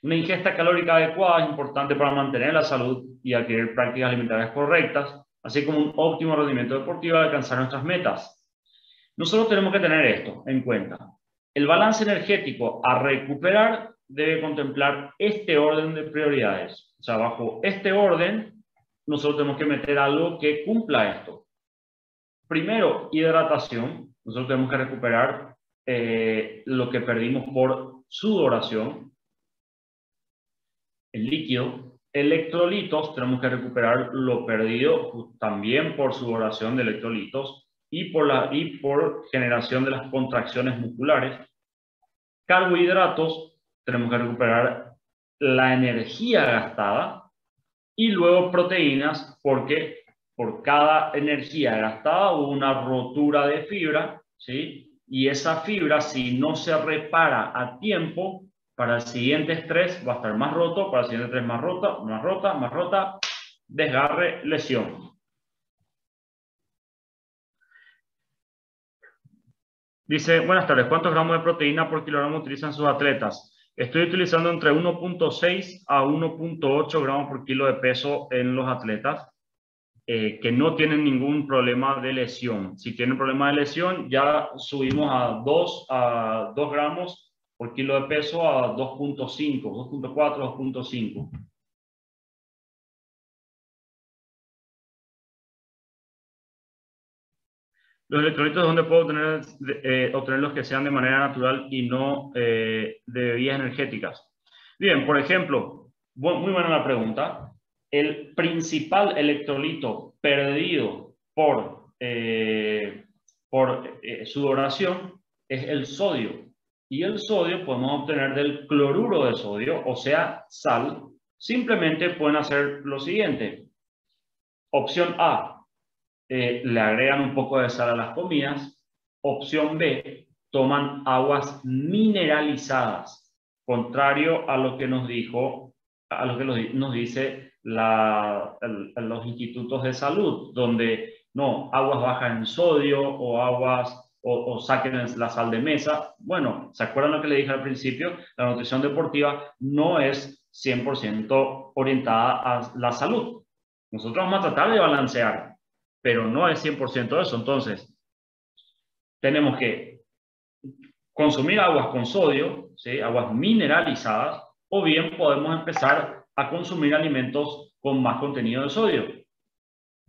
Una ingesta calórica adecuada es importante para mantener la salud y adquirir prácticas alimentarias correctas, así como un óptimo rendimiento deportivo y alcanzar nuestras metas. Nosotros tenemos que tener esto en cuenta. El balance energético a recuperar debe contemplar este orden de prioridades. O sea, bajo este orden, nosotros tenemos que meter algo que cumpla esto. Primero, hidratación. Nosotros tenemos que recuperar lo que perdimos por sudoración. El líquido. Electrolitos, tenemos que recuperar lo perdido también por sudoración de electrolitos y por generación de las contracciones musculares. Carbohidratos, tenemos que recuperar la energía gastada, y luego proteínas, porque por cada energía gastada hubo una rotura de fibra, ¿sí? Y esa fibra, si no se repara a tiempo, para el siguiente estrés va a estar más roto, para el siguiente estrés más rota, más rota, más rota, desgarre, lesión. Dice, buenas tardes, ¿cuántos gramos de proteína por kilogramo utilizan sus atletas? Estoy utilizando entre 1.6 a 1.8 gramos por kilo de peso en los atletas que no tienen ningún problema de lesión. Si tienen problema de lesión, ya subimos a 2 gramos por kilo de peso a 2.5, 2.4, 2.5. Los electrolitos, ¿dónde puedo obtener los que sean de manera natural y no de bebidas energéticas? Bien, por ejemplo, muy buena la pregunta. El principal electrolito perdido por sudoración es el sodio. Y el sodio podemos obtener del cloruro de sodio, o sea, sal. Simplemente pueden hacer lo siguiente. Opción A, le agregan un poco de sal a las comidas. Opción B, toman aguas mineralizadas, contrario a lo que nos dice los institutos de salud, donde no, aguas bajas en sodio o saquen la sal de mesa. Bueno, ¿se acuerdan lo que le dije al principio? La nutrición deportiva no es 100% orientada a la salud. Nosotros vamos a tratar de balancear, pero no es 100% eso. Entonces, tenemos que consumir aguas con sodio, ¿sí? Aguas mineralizadas, o bien podemos empezar a consumir alimentos con más contenido de sodio.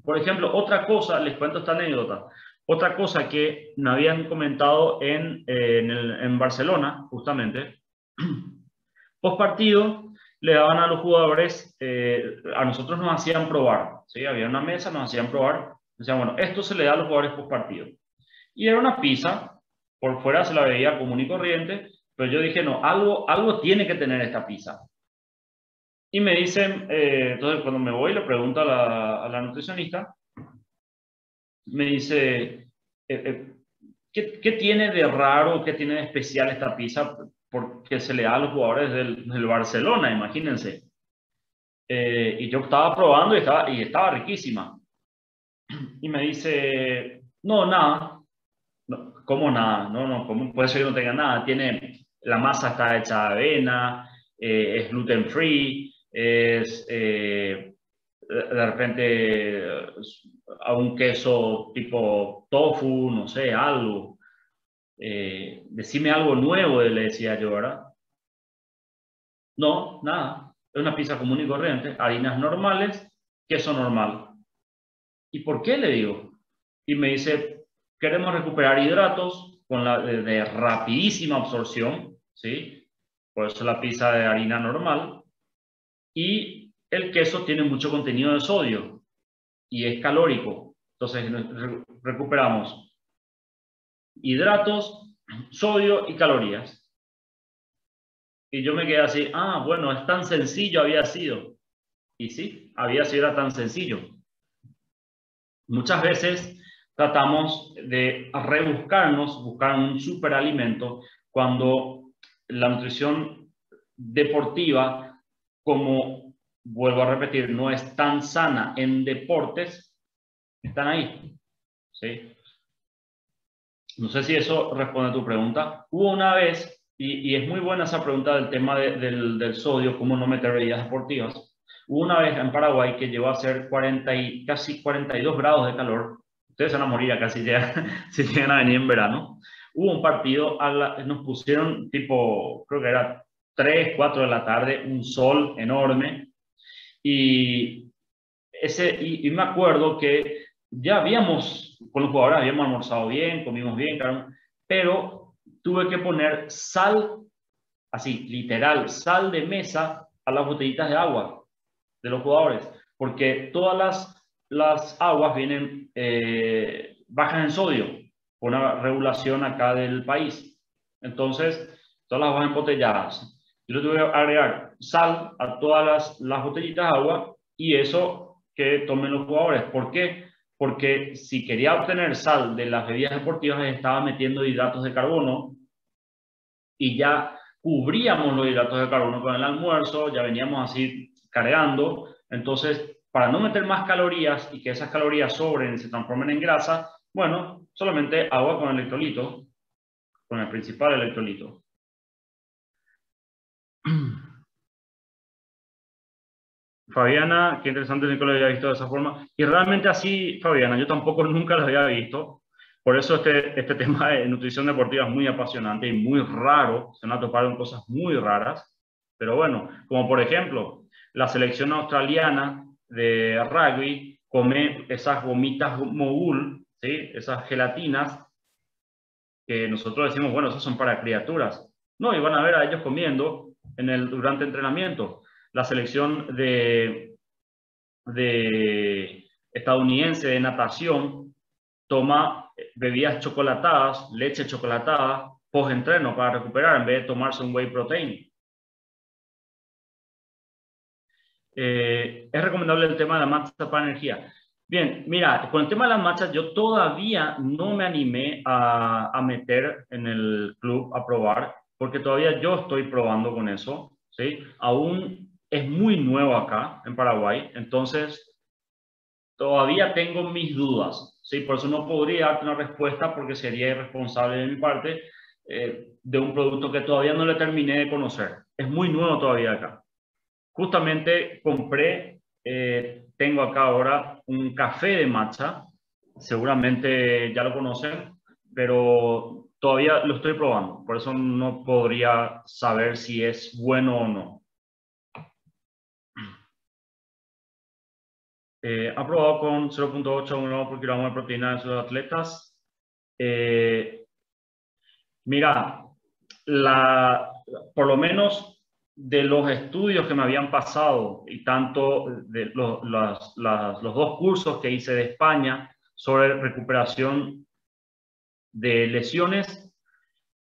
Por ejemplo, otra cosa, les cuento esta anécdota, otra cosa que me habían comentado en Barcelona, justamente, post partido, le daban a los jugadores, a nosotros nos hacían probar, ¿sí? Había una mesa, nos hacían probar, decían, bueno, esto se le da a los jugadores post partido. Y era una pizza, por fuera se la veía común y corriente, pero yo dije, no, algo tiene que tener esta pizza. Y me dicen, entonces cuando me voy le pregunto a la nutricionista, me dice, ¿qué tiene de raro, qué tiene de especial esta pizza? Porque se le da a los jugadores del Barcelona, imagínense. Y yo estaba probando y estaba riquísima. Y me dice, no, nada. No, ¿cómo nada? No, ¿cómo puede ser que no tenga nada? La masa está hecha de avena, es gluten free, es de repente a un queso tipo tofu, no sé, algo. Decime algo nuevo, le decía yo, ¿verdad? No, nada. Es una pizza común y corriente, harinas normales, queso normal. ¿Y por qué? Le digo. Y me dice, queremos recuperar hidratos con de rapidísima absorción, ¿sí? Por eso la pizza de harina normal. Y el queso tiene mucho contenido de sodio y es calórico. Entonces recuperamos hidratos, sodio y calorías. Y yo me quedé así, ah, bueno, es tan sencillo había sido. Y sí, había sido era tan sencillo. Muchas veces tratamos de rebuscarnos, buscar un superalimento, cuando la nutrición deportiva, como vuelvo a repetir, no es tan sana en deportes, están ahí. ¿Sí? No sé si eso responde a tu pregunta. Hubo una vez, y es muy buena esa pregunta del tema del sodio, cómo no meter bebidas deportivas. Hubo una vez en Paraguay que llegó a ser 40 y, casi 42 grados de calor. Ustedes se van a morir acá si llegan, si llegan a venir en verano. Hubo un partido, nos pusieron tipo, creo que era 3, 4 de la tarde, un sol enorme. Y y me acuerdo que ya habíamos, con los jugadores habíamos almorzado bien, comimos bien, pero tuve que poner sal, así, literal, sal de mesa a las botellitas de agua de los jugadores, porque todas las aguas vienen bajas en sodio, por una regulación acá del país. Entonces, todas las aguas embotelladas. Yo le tuve que agregar sal a todas las botellitas de agua y eso que tomen los jugadores. ¿Por qué? Porque si quería obtener sal de las bebidas deportivas, estaba metiendo hidratos de carbono y ya cubríamos los hidratos de carbono con el almuerzo, ya veníamos así cargando. Entonces, para no meter más calorías y que esas calorías sobren y se transformen en grasa, bueno, solamente agua con electrolito, con el principal electrolito. Fabiana, qué interesante, que lo había visto de esa forma. Y realmente así, Fabiana, yo tampoco nunca lo había visto. Por eso este tema de nutrición deportiva es muy apasionante y muy raro. Se van a topar con cosas muy raras. Pero bueno, como por ejemplo, la selección australiana de rugby come esas gomitas mogul, ¿sí? Esas gelatinas que nosotros decimos, bueno, esas son para criaturas. No, y van a ver a ellos comiendo durante entrenamiento. La selección de estadounidense de natación toma bebidas chocolatadas, leche chocolatada, post-entreno para recuperar en vez de tomarse un whey protein. Es recomendable el tema de la matcha para energía. Bien, mira, con el tema de las matchas yo todavía no me animé a meter en el club a probar, porque todavía yo estoy probando con eso, ¿sí? Aún es muy nuevo acá en Paraguay, entonces todavía tengo mis dudas, ¿sí? Por eso no podría darte una respuesta porque sería irresponsable de mi parte de un producto que todavía no le terminé de conocer. Es muy nuevo todavía acá. Justamente compré, tengo acá ahora un café de matcha, seguramente ya lo conocen, pero todavía lo estoy probando, por eso no podría saber si es bueno o no. Ha probado con 0.8 gramos por kilogramo de proteína de sus atletas. Mira, por lo menos de los estudios que me habían pasado y tanto de los dos cursos que hice de España sobre recuperación de lesiones,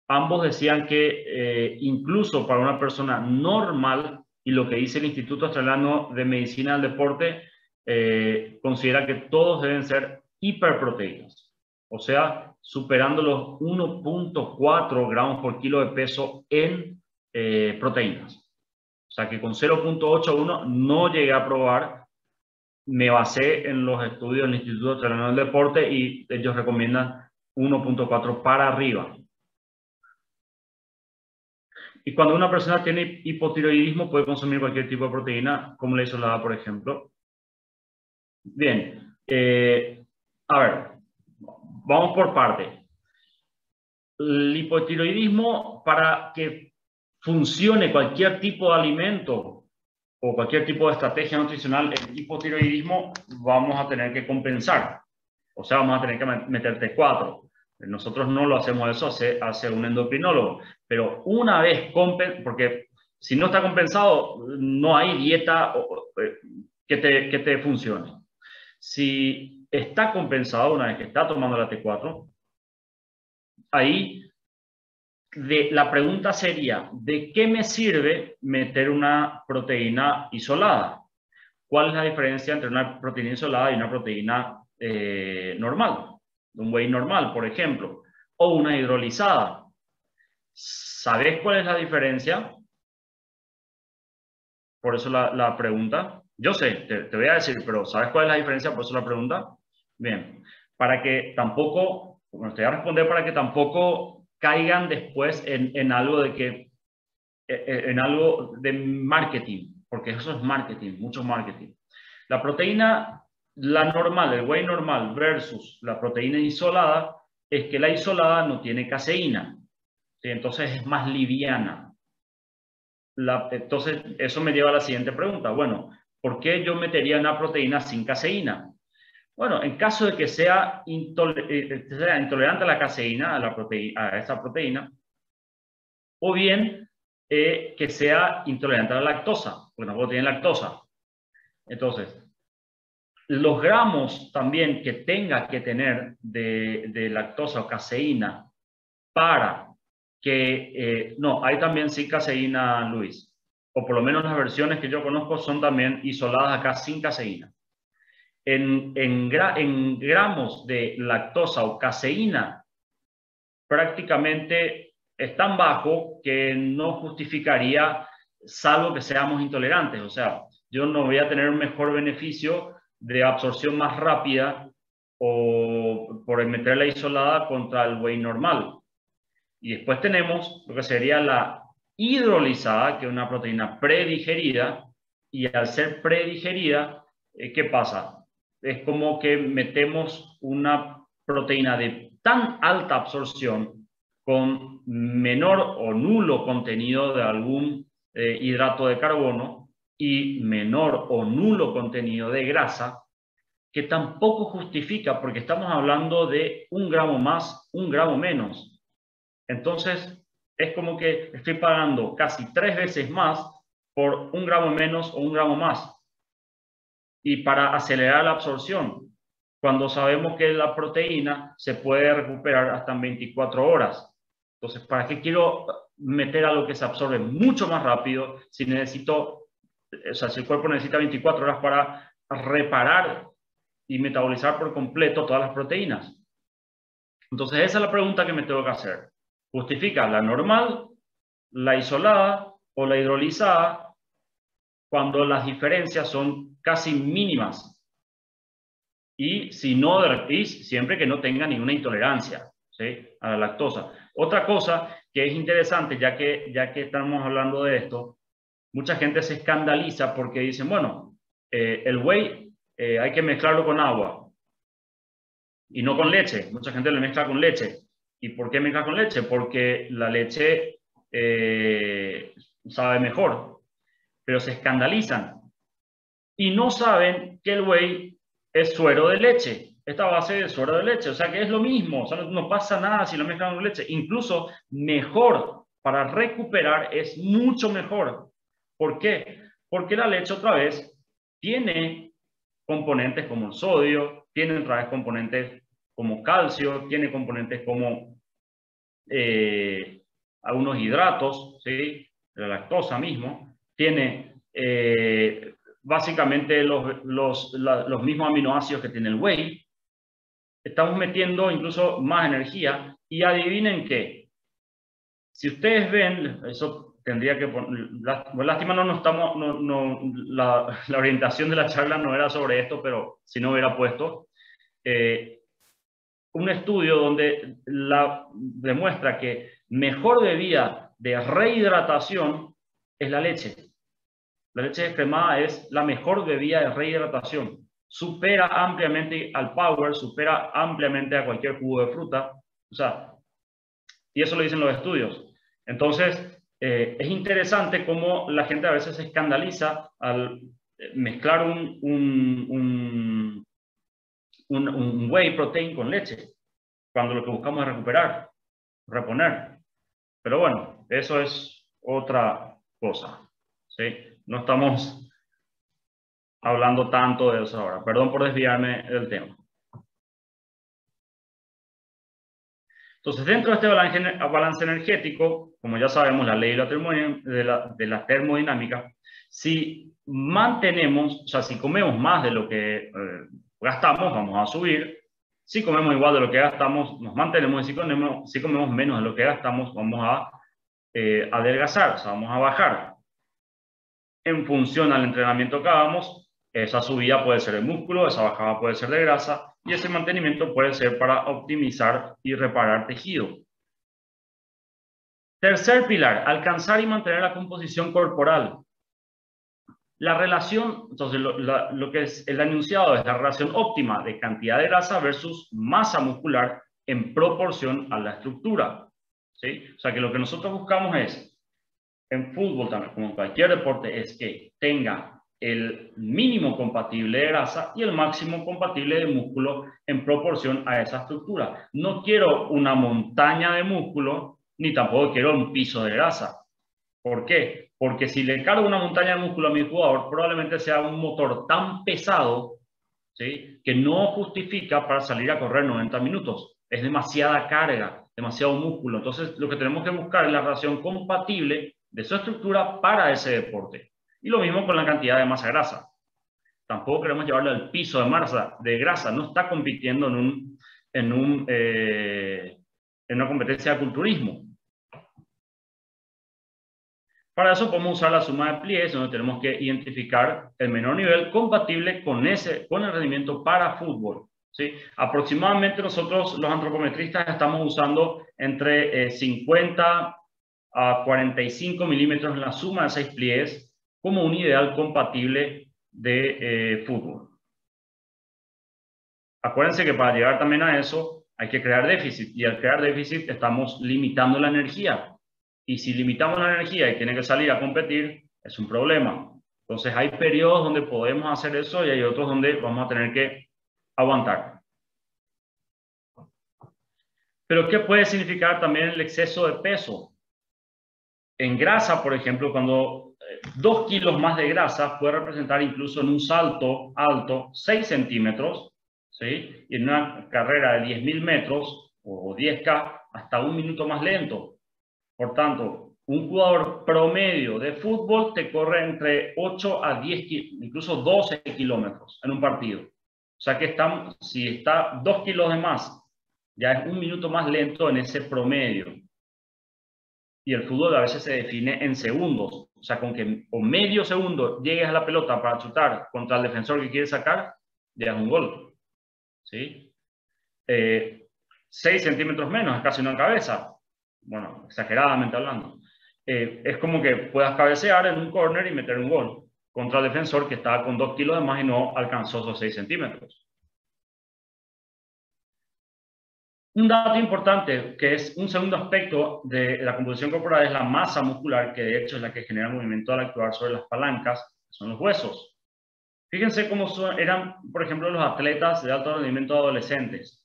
ambos decían que incluso para una persona normal, y lo que dice el Instituto Australiano de Medicina del Deporte, considera que todos deben ser hiperproteínas, o sea, superando los 1.4 gramos por kilo de peso en proteínas. O sea que con 0.81 no llegué a probar, me basé en los estudios del Instituto Australiano del Deporte y ellos recomiendan 1.4 para arriba. Y cuando una persona tiene hipotiroidismo puede consumir cualquier tipo de proteína, como la isolada, por ejemplo. Bien, a ver, vamos por parte. El hipotiroidismo, para que funcione cualquier tipo de alimento o cualquier tipo de estrategia nutricional, el hipotiroidismo vamos a tener que compensar. O sea, vamos a tener que meter T4. Nosotros no lo hacemos eso, hace un endocrinólogo. Pero una vez porque si no está compensado, no hay dieta que te funcione. Si está compensado, una vez que está tomando la T4, ahí la pregunta sería, ¿de qué me sirve meter una proteína isolada? ¿Cuál es la diferencia entre una proteína isolada y una proteína normal? Un whey normal, por ejemplo, o una hidrolizada. ¿Sabes cuál es la diferencia? Por eso la pregunta. Yo sé, te voy a decir, pero ¿sabes cuál es la diferencia? Por eso la pregunta. Bien, para que tampoco, bueno, te voy a responder para que tampoco caigan después en algo de que, en algo de marketing, porque eso es marketing, mucho marketing. La proteína, la normal, el whey normal versus la proteína isolada, es que la isolada no tiene caseína, ¿sí? Entonces es más liviana. Entonces, eso me lleva a la siguiente pregunta. Bueno, ¿por qué yo metería una proteína sin caseína? Bueno, en caso de que sea intolerante a la caseína, a esa proteína, o bien que sea intolerante a la lactosa, porque tampoco tiene lactosa. Entonces, los gramos también que tenga que tener de lactosa o caseína para que, no, hay también sí caseína, Luis, o por lo menos las versiones que yo conozco son también isoladas acá sin caseína. En gramos de lactosa o caseína prácticamente es tan bajo que no justificaría, salvo que seamos intolerantes. O sea, yo no voy a tener un mejor beneficio de absorción más rápida o por meterla isolada contra el whey normal. Y después tenemos lo que sería la hidrolizada, que es una proteína predigerida, y al ser predigerida, ¿qué pasa? Es como que metemos una proteína de tan alta absorción con menor o nulo contenido de algún hidrato de carbono y menor o nulo contenido de grasa, que tampoco justifica, porque estamos hablando de 1 gramo más, 1 gramo menos. Entonces, es como que estoy pagando casi 3 veces más por 1 gramo menos o 1 gramo más. Y para acelerar la absorción, cuando sabemos que la proteína se puede recuperar hasta en 24 horas. Entonces, ¿para qué quiero meter algo que se absorbe mucho más rápido si necesito, o sea, si el cuerpo necesita 24 horas para reparar y metabolizar por completo todas las proteínas? Entonces, esa es la pregunta que me tengo que hacer. ¿Justifica la normal, la isolada o la hidrolizada cuando las diferencias son casi mínimas? Y, si no, y siempre que no tenga ninguna intolerancia, ¿sí?, a la lactosa. Otra cosa que es interesante, ya que estamos hablando de esto, mucha gente se escandaliza porque dicen, bueno, el whey hay que mezclarlo con agua y no con leche. Mucha gente lo mezcla con leche. ¿Y por qué mezcla con leche? Porque la leche sabe mejor, pero se escandalizan y no saben que el whey es suero de leche. Esta base de suero de leche, o sea que es lo mismo, o sea, no pasa nada si lo mezclan con leche, incluso mejor, para recuperar es mucho mejor. ¿Por qué? Porque la leche otra vez tiene componentes como el sodio, tiene otra vez componentes como calcio, tiene componentes como algunos hidratos, ¿sí?, la lactosa mismo, tiene básicamente los mismos aminoácidos que tiene el whey. Estamos metiendo incluso más energía y adivinen qué. Si ustedes ven, eso tendría que poner, lástima no estamos, la orientación de la charla no era sobre esto, pero si no hubiera puesto un estudio donde demuestra que mejor bebida de rehidratación es la leche. La leche descremada es la mejor bebida de rehidratación. Supera ampliamente al Power, supera ampliamente a cualquier jugo de fruta. O sea, y eso lo dicen los estudios. Entonces, es interesante cómo la gente a veces se escandaliza al mezclar un whey protein con leche, cuando lo que buscamos es recuperar, reponer. Pero bueno, eso es otra cosa, ¿sí? No estamos hablando tanto de eso ahora. Perdón por desviarme del tema. Entonces, dentro de este balance energético, como ya sabemos, la ley de la termodinámica, si mantenemos, o sea, si comemos más de lo que gastamos, vamos a subir. Si comemos igual de lo que gastamos, nos mantenemos. Y si comemos menos de lo que gastamos, vamos a adelgazar, o sea, vamos a bajar. En función al entrenamiento que hagamos, esa subida puede ser de músculo, esa bajada puede ser de grasa, y ese mantenimiento puede ser para optimizar y reparar tejido. Tercer pilar, alcanzar y mantener la composición corporal. La relación, entonces lo que es el enunciado es la relación óptima de cantidad de grasa versus masa muscular en proporción a la estructura, ¿sí? O sea que lo que nosotros buscamos es, en fútbol también, como en cualquier deporte, es que tenga el mínimo compatible de grasa y el máximo compatible de músculo en proporción a esa estructura. No quiero una montaña de músculo, ni tampoco quiero un piso de grasa. ¿Por qué? Porque si le cargo una montaña de músculo a mi jugador, probablemente sea un motor tan pesado, ¿sí?, que no justifica para salir a correr 90 minutos. Es demasiada carga, demasiado músculo. Entonces, lo que tenemos que buscar es la relación compatible de su estructura para ese deporte. Y lo mismo con la cantidad de masa grasa. Tampoco queremos llevarlo al piso de grasa. No está compitiendo en una competencia de culturismo. Para eso podemos usar la suma de pliegues, donde tenemos que identificar el menor nivel compatible con el rendimiento para fútbol, ¿sí? Aproximadamente nosotros, los antropometristas, estamos usando entre 50 a 45 milímetros en la suma de 6 pliegues como un ideal compatible de fútbol. Acuérdense que para llegar también a eso hay que crear déficit, y al crear déficit estamos limitando la energía. Y si limitamos la energía y tiene que salir a competir, es un problema. Entonces hay periodos donde podemos hacer eso y hay otros donde vamos a tener que aguantar. Pero ¿qué puede significar también el exceso de peso? En grasa, por ejemplo, cuando 2 kilos más de grasa puede representar incluso en un salto alto 6 centímetros, ¿sí? Y en una carrera de 10.000 metros o 10K hasta 1 minuto más lento. Por tanto, un jugador promedio de fútbol te corre entre 8 a 10, incluso 12 kilómetros en un partido. O sea que si está 2 kilos de más, ya es 1 minuto más lento en ese promedio. Y el fútbol a veces se define en segundos. O sea, con que o medio segundo llegues a la pelota para chutar contra el defensor que quiere sacar, ya es un gol, ¿sí? 6 centímetros menos, es casi una cabeza. Bueno, exageradamente hablando. Es como que puedas cabecear en un córner y meter un gol contra el defensor que estaba con 2 kilos de más y no alcanzó esos 6 centímetros. Un dato importante, que es un segundo aspecto de la composición corporal, es la masa muscular, que de hecho es la que genera el movimiento al actuar sobre las palancas, que son los huesos. Fíjense cómo eran, por ejemplo, los atletas de alto rendimiento adolescentes.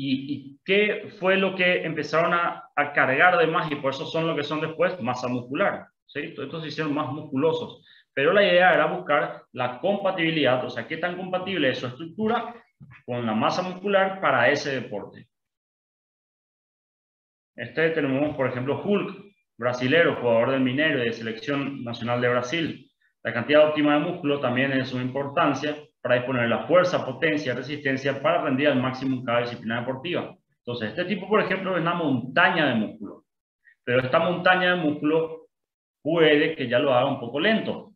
¿Y qué fue lo que empezaron a cargar de más? Y por eso son lo que son después, masa muscular, ¿sí? Estos se hicieron más musculosos. Pero la idea era buscar la compatibilidad, o sea, qué tan compatible es su estructura con la masa muscular para ese deporte. Tenemos, por ejemplo, Hulk, brasilero, jugador del Mineiro y de Selección Nacional de Brasil. La cantidad óptima de músculo también es de suma importancia para disponer la fuerza, potencia, resistencia para rendir al máximo en cada disciplina deportiva. Entonces, este tipo, por ejemplo, es una montaña de músculo. Pero esta montaña de músculo puede que ya lo haga un poco lento.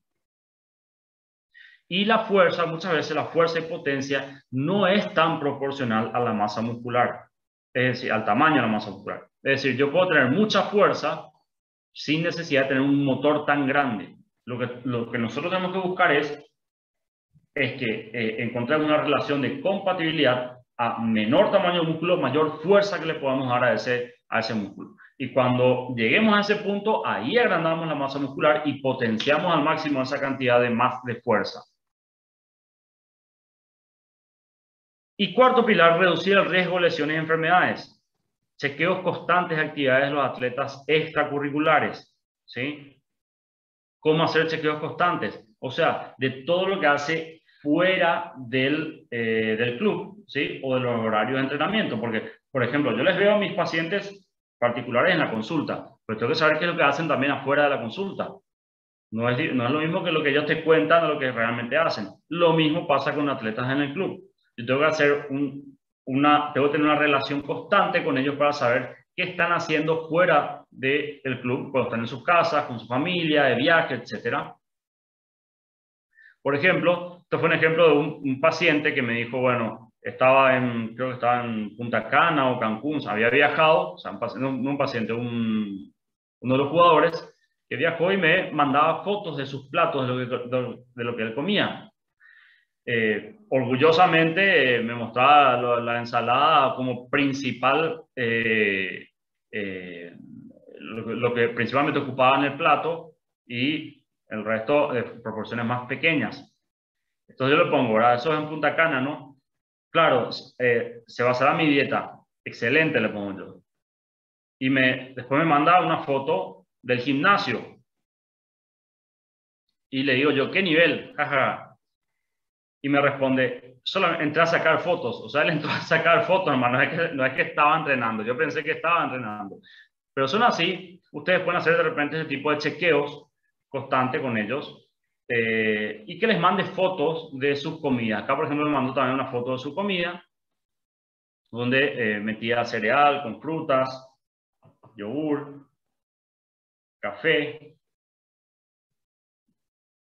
Y la fuerza, muchas veces la fuerza y potencia no es tan proporcional a la masa muscular. Es decir, al tamaño de la masa muscular. Es decir, yo puedo tener mucha fuerza, sin necesidad de tener un motor tan grande. Lo que nosotros tenemos que buscar es que encontrar una relación de compatibilidad a menor tamaño de músculo, mayor fuerza que le podamos dar a ese músculo. Y cuando lleguemos a ese punto, ahí agrandamos la masa muscular y potenciamos al máximo esa cantidad de fuerza. Y cuarto pilar, reducir el riesgo de lesiones y enfermedades. Chequeos constantes de actividades de los atletas extracurriculares, ¿sí? ¿Cómo hacer chequeos constantes? O sea, de todo lo que hace fuera del club, ¿sí? O de los horarios de entrenamiento. Porque, por ejemplo, yo les veo a mis pacientes particulares en la consulta, pero tengo que saber qué es lo que hacen también afuera de la consulta. No es lo mismo que lo que ellos te cuentan o lo que realmente hacen. Lo mismo pasa con atletas en el club. Yo tengo que hacer tengo que tener una relación constante con ellos para saber qué están haciendo fuera del club, cuando están en sus casas, con su familia, de viaje, etc. Por ejemplo, esto fue un ejemplo de un paciente que me dijo, bueno, creo que estaba en Punta Cana o Cancún, había viajado, o sea, no un paciente, uno de los jugadores que viajó y me mandaba fotos de sus platos, de lo que él comía. Orgullosamente me mostraba la ensalada como principal, lo que principalmente ocupaba en el plato y el resto de proporciones más pequeñas. Entonces yo le pongo, ¿verdad? Eso es en Punta Cana, ¿no? Claro, se basará mi dieta. Excelente, le pongo yo. Y después me manda una foto del gimnasio. Y le digo yo, ¿qué nivel? Jaja. Y me responde, solo entré a sacar fotos. O sea, él entró a sacar fotos, hermano. No es que estaba entrenando. Yo pensé que estaba entrenando. Pero son así. Ustedes pueden hacer de repente ese tipo de chequeos constante con ellos. Y que les mande fotos de sus comidas. Acá, por ejemplo, me mandó también una foto de su comida, donde metía cereal con frutas, yogur, café.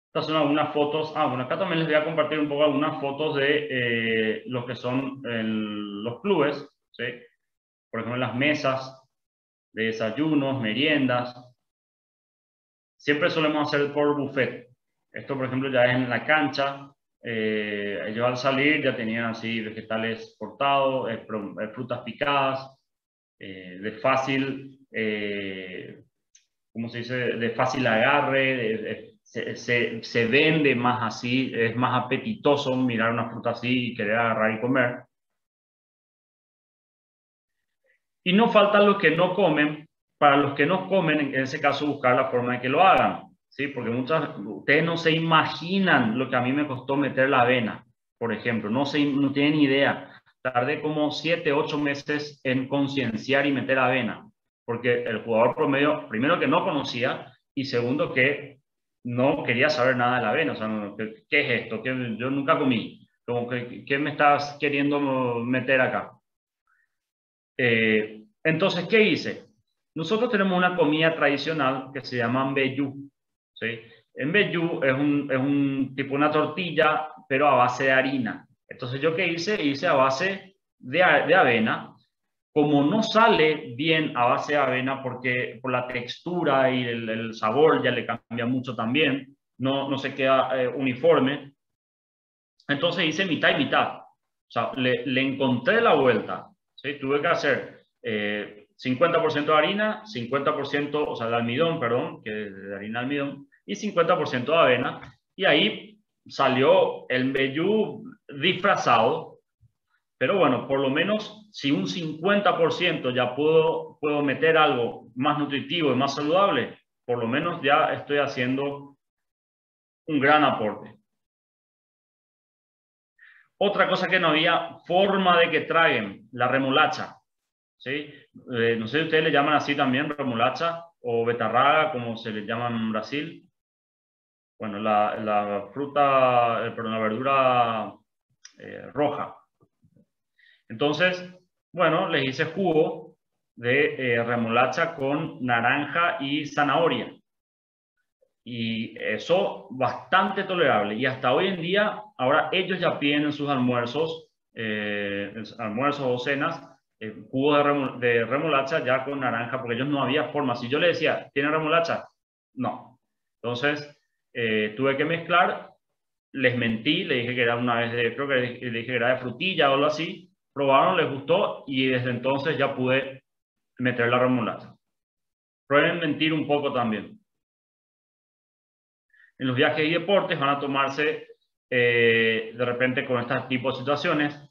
Estas son algunas fotos. Bueno, acá también les voy a compartir un poco algunas fotos de lo que son los clubes, ¿sí? Por ejemplo, las mesas de desayunos, meriendas. Siempre solemos hacer por buffet. Esto, por ejemplo, ya es en la cancha. Ellos al salir ya tenían así vegetales cortados, frutas picadas, de fácil, ¿cómo se dice? De fácil agarre, se vende más así, es más apetitoso mirar una fruta así y querer agarrar y comer. Y no faltan los que no comen. Para los que no comen, en ese caso, buscar la forma de que lo hagan, ¿sí? Porque ustedes no se imaginan lo que a mí me costó meter la avena, por ejemplo. No tienen idea. Tardé como 7, 8 meses en concienciar y meter avena, porque el jugador promedio, primero que no conocía, y segundo que no quería saber nada de la avena. O sea, ¿qué es esto? Yo nunca comí. Como ¿qué me estás queriendo meter acá? Entonces, ¿qué hice? Nosotros tenemos una comida tradicional que se llama mbejú, ¿sí? Mbejú es una tortilla, pero a base de harina. Entonces, ¿yo qué hice? Hice a base de avena. Como no sale bien a base de avena, porque por la textura y el sabor ya le cambia mucho también, no se queda uniforme. Entonces hice mitad y mitad. O sea, le encontré la vuelta, ¿sí? Tuve que hacer 50% de harina, 50%, o sea, de almidón, perdón, que de harina de almidón, y 50% de avena. Y ahí salió el mbejú disfrazado. Pero bueno, por lo menos si un 50% ya puedo meter algo más nutritivo y más saludable, por lo menos ya estoy haciendo un gran aporte. Otra cosa que no había forma de que traguen, la remolacha, ¿sí? No sé si ustedes le llaman así también, remolacha o betarraga, como se le llama en Brasil. Bueno, la fruta, perdón, la verdura roja. Entonces, bueno, les hice jugo de remolacha con naranja y zanahoria. Y eso bastante tolerable. Y hasta hoy en día, ahora ellos ya piden en sus almuerzos o cenas, jugo de remolacha ya con naranja, porque ellos no había forma. Si yo le decía, ¿tiene remolacha? No. Entonces, tuve que mezclar, les mentí, le dije que era una vez creo que le dije que era de frutilla o algo así, probaron, les gustó y desde entonces ya pude meter la remolacha. Prueben mentir un poco también. En los viajes y deportes van a tomarse, de repente con este tipo de situaciones,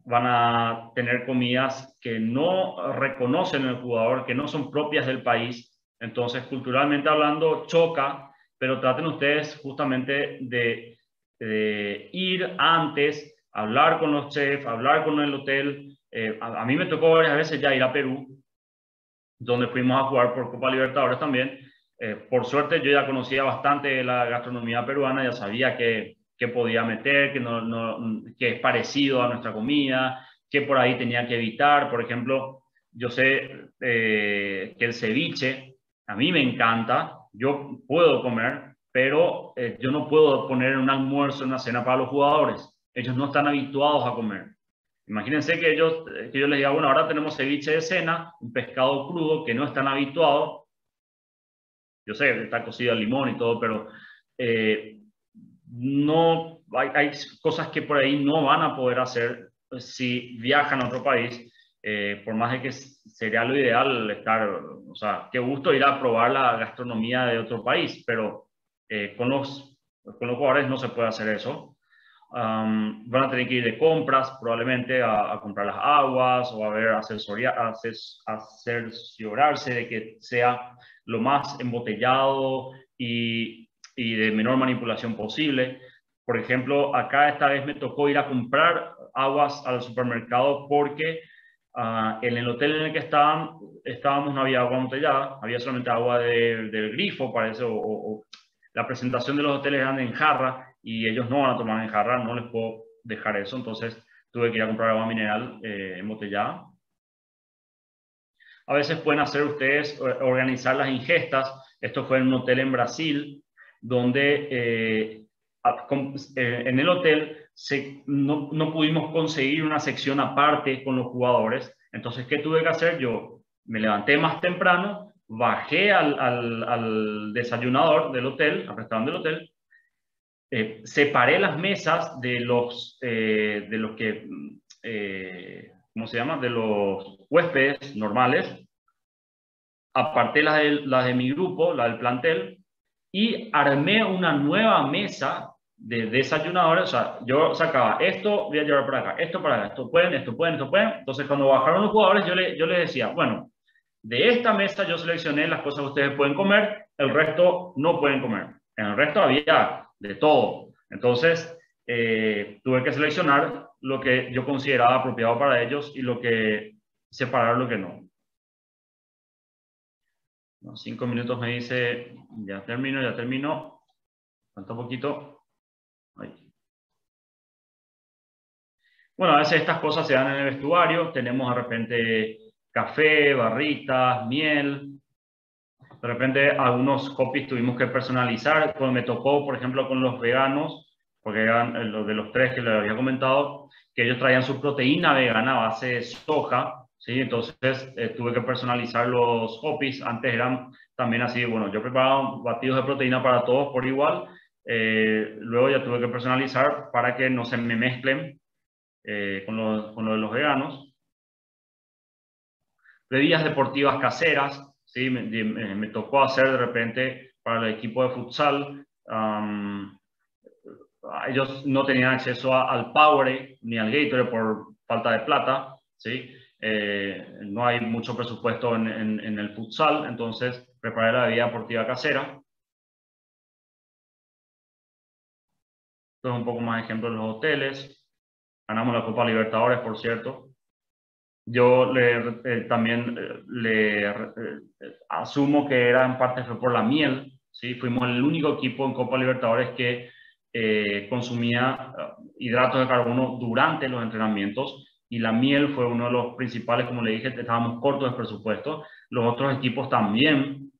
van a tener comidas que no reconocen el jugador, que no son propias del país. Entonces, culturalmente hablando, choca, pero traten ustedes justamente de ir antes, hablar con los chefs, hablar con el hotel. A mí me tocó varias veces ya ir a Perú, donde fuimos a jugar por Copa Libertadores también. Por suerte yo ya conocía bastante la gastronomía peruana, ya sabía que podía meter, que es parecido a nuestra comida, que por ahí tenía que evitar. Por ejemplo, yo sé que el ceviche a mí me encanta, yo puedo comer, pero yo no puedo poner un almuerzo, una cena para los jugadores. Ellos no están habituados a comer. Imagínense que yo les diga, bueno, ahora tenemos ceviche de cena, un pescado crudo que no están habituados. Yo sé que está cocido al limón y todo, pero no, hay cosas que por ahí no van a poder hacer si viajan a otro país. Por más de que sería lo ideal estar, o sea, qué gusto ir a probar la gastronomía de otro país, pero con los jugadores no se puede hacer eso. Van a tener que ir de compras probablemente a comprar las aguas o a ver, cerciorarse de que sea lo más embotellado y de menor manipulación posible. Por ejemplo, acá esta vez me tocó ir a comprar aguas al supermercado porque en el hotel en el que estábamos no había agua embotellada, había solamente agua del grifo, parece, o la presentación de los hoteles eran en jarra y ellos no van a tomar en jarra, no les puedo dejar eso, entonces tuve que ir a comprar agua mineral embotellada. A veces pueden hacer ustedes, organizar las ingestas. Esto fue en un hotel en Brasil, donde en el hotel no pudimos conseguir una sección aparte con los jugadores. Entonces, ¿qué tuve que hacer? Yo me levanté más temprano, bajé al desayunador del hotel, al restaurante del hotel, separé las mesas de los que, ¿cómo se llama? De los huéspedes normales, aparté las de mi grupo, la del plantel, y armé una nueva mesa de desayunadores. O sea, yo sacaba esto, voy a llevar para acá, esto para acá, esto pueden, esto pueden, esto pueden. Entonces, cuando bajaron los jugadores, yo les decía, bueno, de esta mesa yo seleccioné las cosas que ustedes pueden comer, el resto no pueden comer. En el resto había de todo. Entonces, tuve que seleccionar lo que yo consideraba apropiado para ellos y separar lo que no. 5 minutos me dice, ya termino. Falta un poquito. Ahí. Bueno, a veces estas cosas se dan en el vestuario. Tenemos de repente café, barritas, miel. De repente algunos copies tuvimos que personalizar. Cuando me tocó, por ejemplo, con los veganos, porque eran los de los 3 que les había comentado, que ellos traían su proteína vegana a base de soja, ¿sí? Entonces tuve que personalizar los copies. Antes eran también así, bueno, yo preparaba batidos de proteína para todos por igual. Luego ya tuve que personalizar para que no se me mezclen con lo de los veganos. Bebidas deportivas caseras, ¿sí? Me tocó hacer de repente para el equipo de futsal. Ellos no tenían acceso al Powerade ni al Gatorade por falta de plata, ¿sí? No hay mucho presupuesto en el futsal, entonces preparé la bebida deportiva casera. Esto es un poco más ejemplo de los hoteles. Ganamos la Copa Libertadores, por cierto. Yo también asumo que era en parte fue por la miel, ¿sí? Fuimos el único equipo en Copa Libertadores que consumía hidratos de carbono durante los entrenamientos y la miel fue uno de los principales, como le dije, estábamos cortos de presupuesto. Los otros equipos también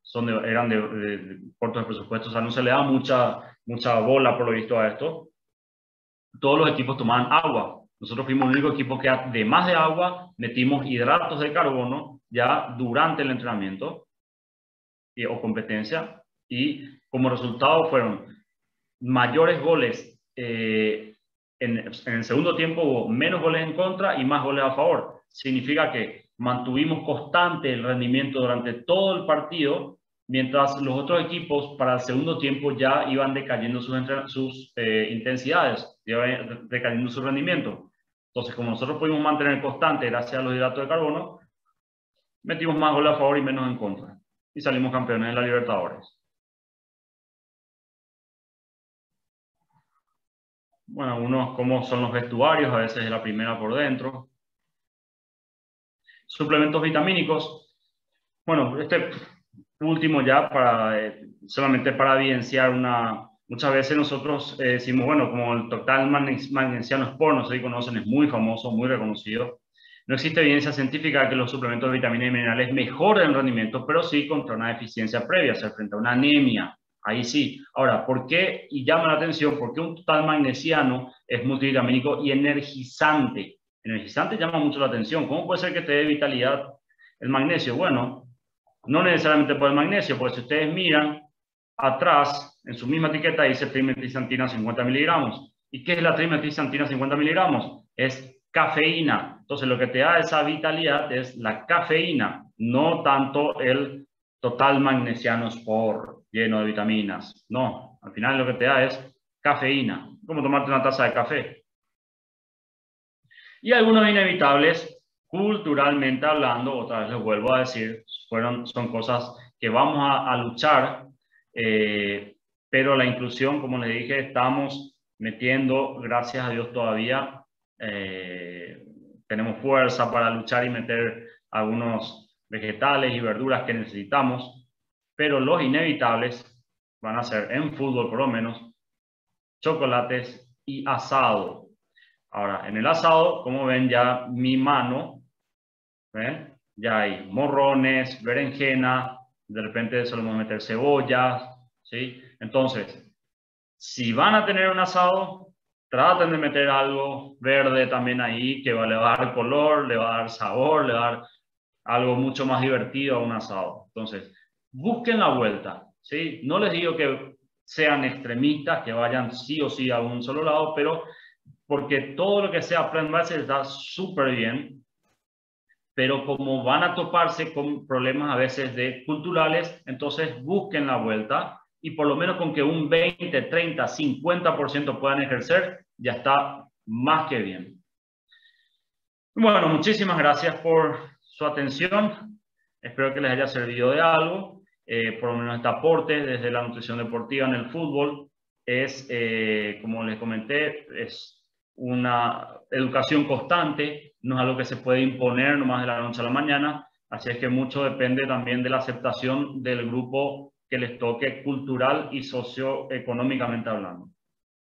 eran cortos de presupuesto, o sea, no se le da mucha bola por lo visto a esto. Todos los equipos tomaban agua. Nosotros fuimos el único equipo que, además de agua, metimos hidratos de carbono ya durante el entrenamiento o competencia, y como resultado fueron mayores goles. En el segundo tiempo hubo menos goles en contra y más goles a favor. Significa que mantuvimos constante el rendimiento durante todo el partido, mientras los otros equipos para el segundo tiempo ya iban decayendo sus intensidades, iban decayendo su rendimiento. Entonces, como nosotros pudimos mantener constante gracias a los hidratos de carbono, metimos más goles a favor y menos en contra. Y salimos campeones de la Libertadores. Bueno, algunos cómo son los vestuarios, a veces es la primera por dentro. Suplementos vitamínicos. Bueno, este último ya solamente para evidenciar muchas veces nosotros decimos, bueno, como el Total Magnesiano Sport, no sé si conocen, es muy famoso, muy reconocido. No existe evidencia científica de que los suplementos de vitaminas y minerales mejoren el rendimiento, pero sí contra una deficiencia previa, se frente a una anemia. Ahí sí. Ahora, ¿por qué? Y llama la atención, ¿por qué un Total Magnesiano es multivitamínico y energizante? Energizante llama mucho la atención. ¿Cómo puede ser que te dé vitalidad el magnesio? Bueno, no necesariamente por el magnesio, porque si ustedes miran atrás, en su misma etiqueta dice trimetilxantina 50 miligramos. ¿Y qué es la trimetilxantina 50 miligramos? Es cafeína. Entonces, lo que te da esa vitalidad es la cafeína, no tanto el Total Magnesiano Sport lleno de vitaminas. No, al final lo que te da es cafeína. Como tomarte una taza de café. Y algunos inevitables, culturalmente hablando, otra vez les vuelvo a decir, son cosas que vamos a luchar, pero la inclusión, como les dije, estamos metiendo, gracias a Dios todavía, tenemos fuerza para luchar y meter algunos vegetales y verduras que necesitamos, pero los inevitables van a ser, en fútbol por lo menos, chocolates y asado. Ahora, en el asado, como ven ya mi mano, ¿ven? Ya hay morrones, berenjena, de repente solemos meter cebollas, ¿sí? Entonces, si van a tener un asado, traten de meter algo verde también ahí, que le va a dar color, le va a dar sabor, le va a dar algo mucho más divertido a un asado. Entonces, busquen la vuelta, ¿sí? No les digo que sean extremistas, que vayan sí o sí a un solo lado, pero porque todo lo que sea plant-based está súper bien, pero como van a toparse con problemas a veces culturales, entonces busquen la vuelta y por lo menos con que un 20, 30, 50% puedan ejercer, ya está más que bien. Bueno, muchísimas gracias por su atención. Espero que les haya servido de algo. Por lo menos este aporte desde la nutrición deportiva en el fútbol es, como les comenté, es una educación constante, no es algo que se puede imponer nomás de la noche a la mañana, así es que mucho depende también de la aceptación del grupo que les toque cultural y socioeconómicamente hablando.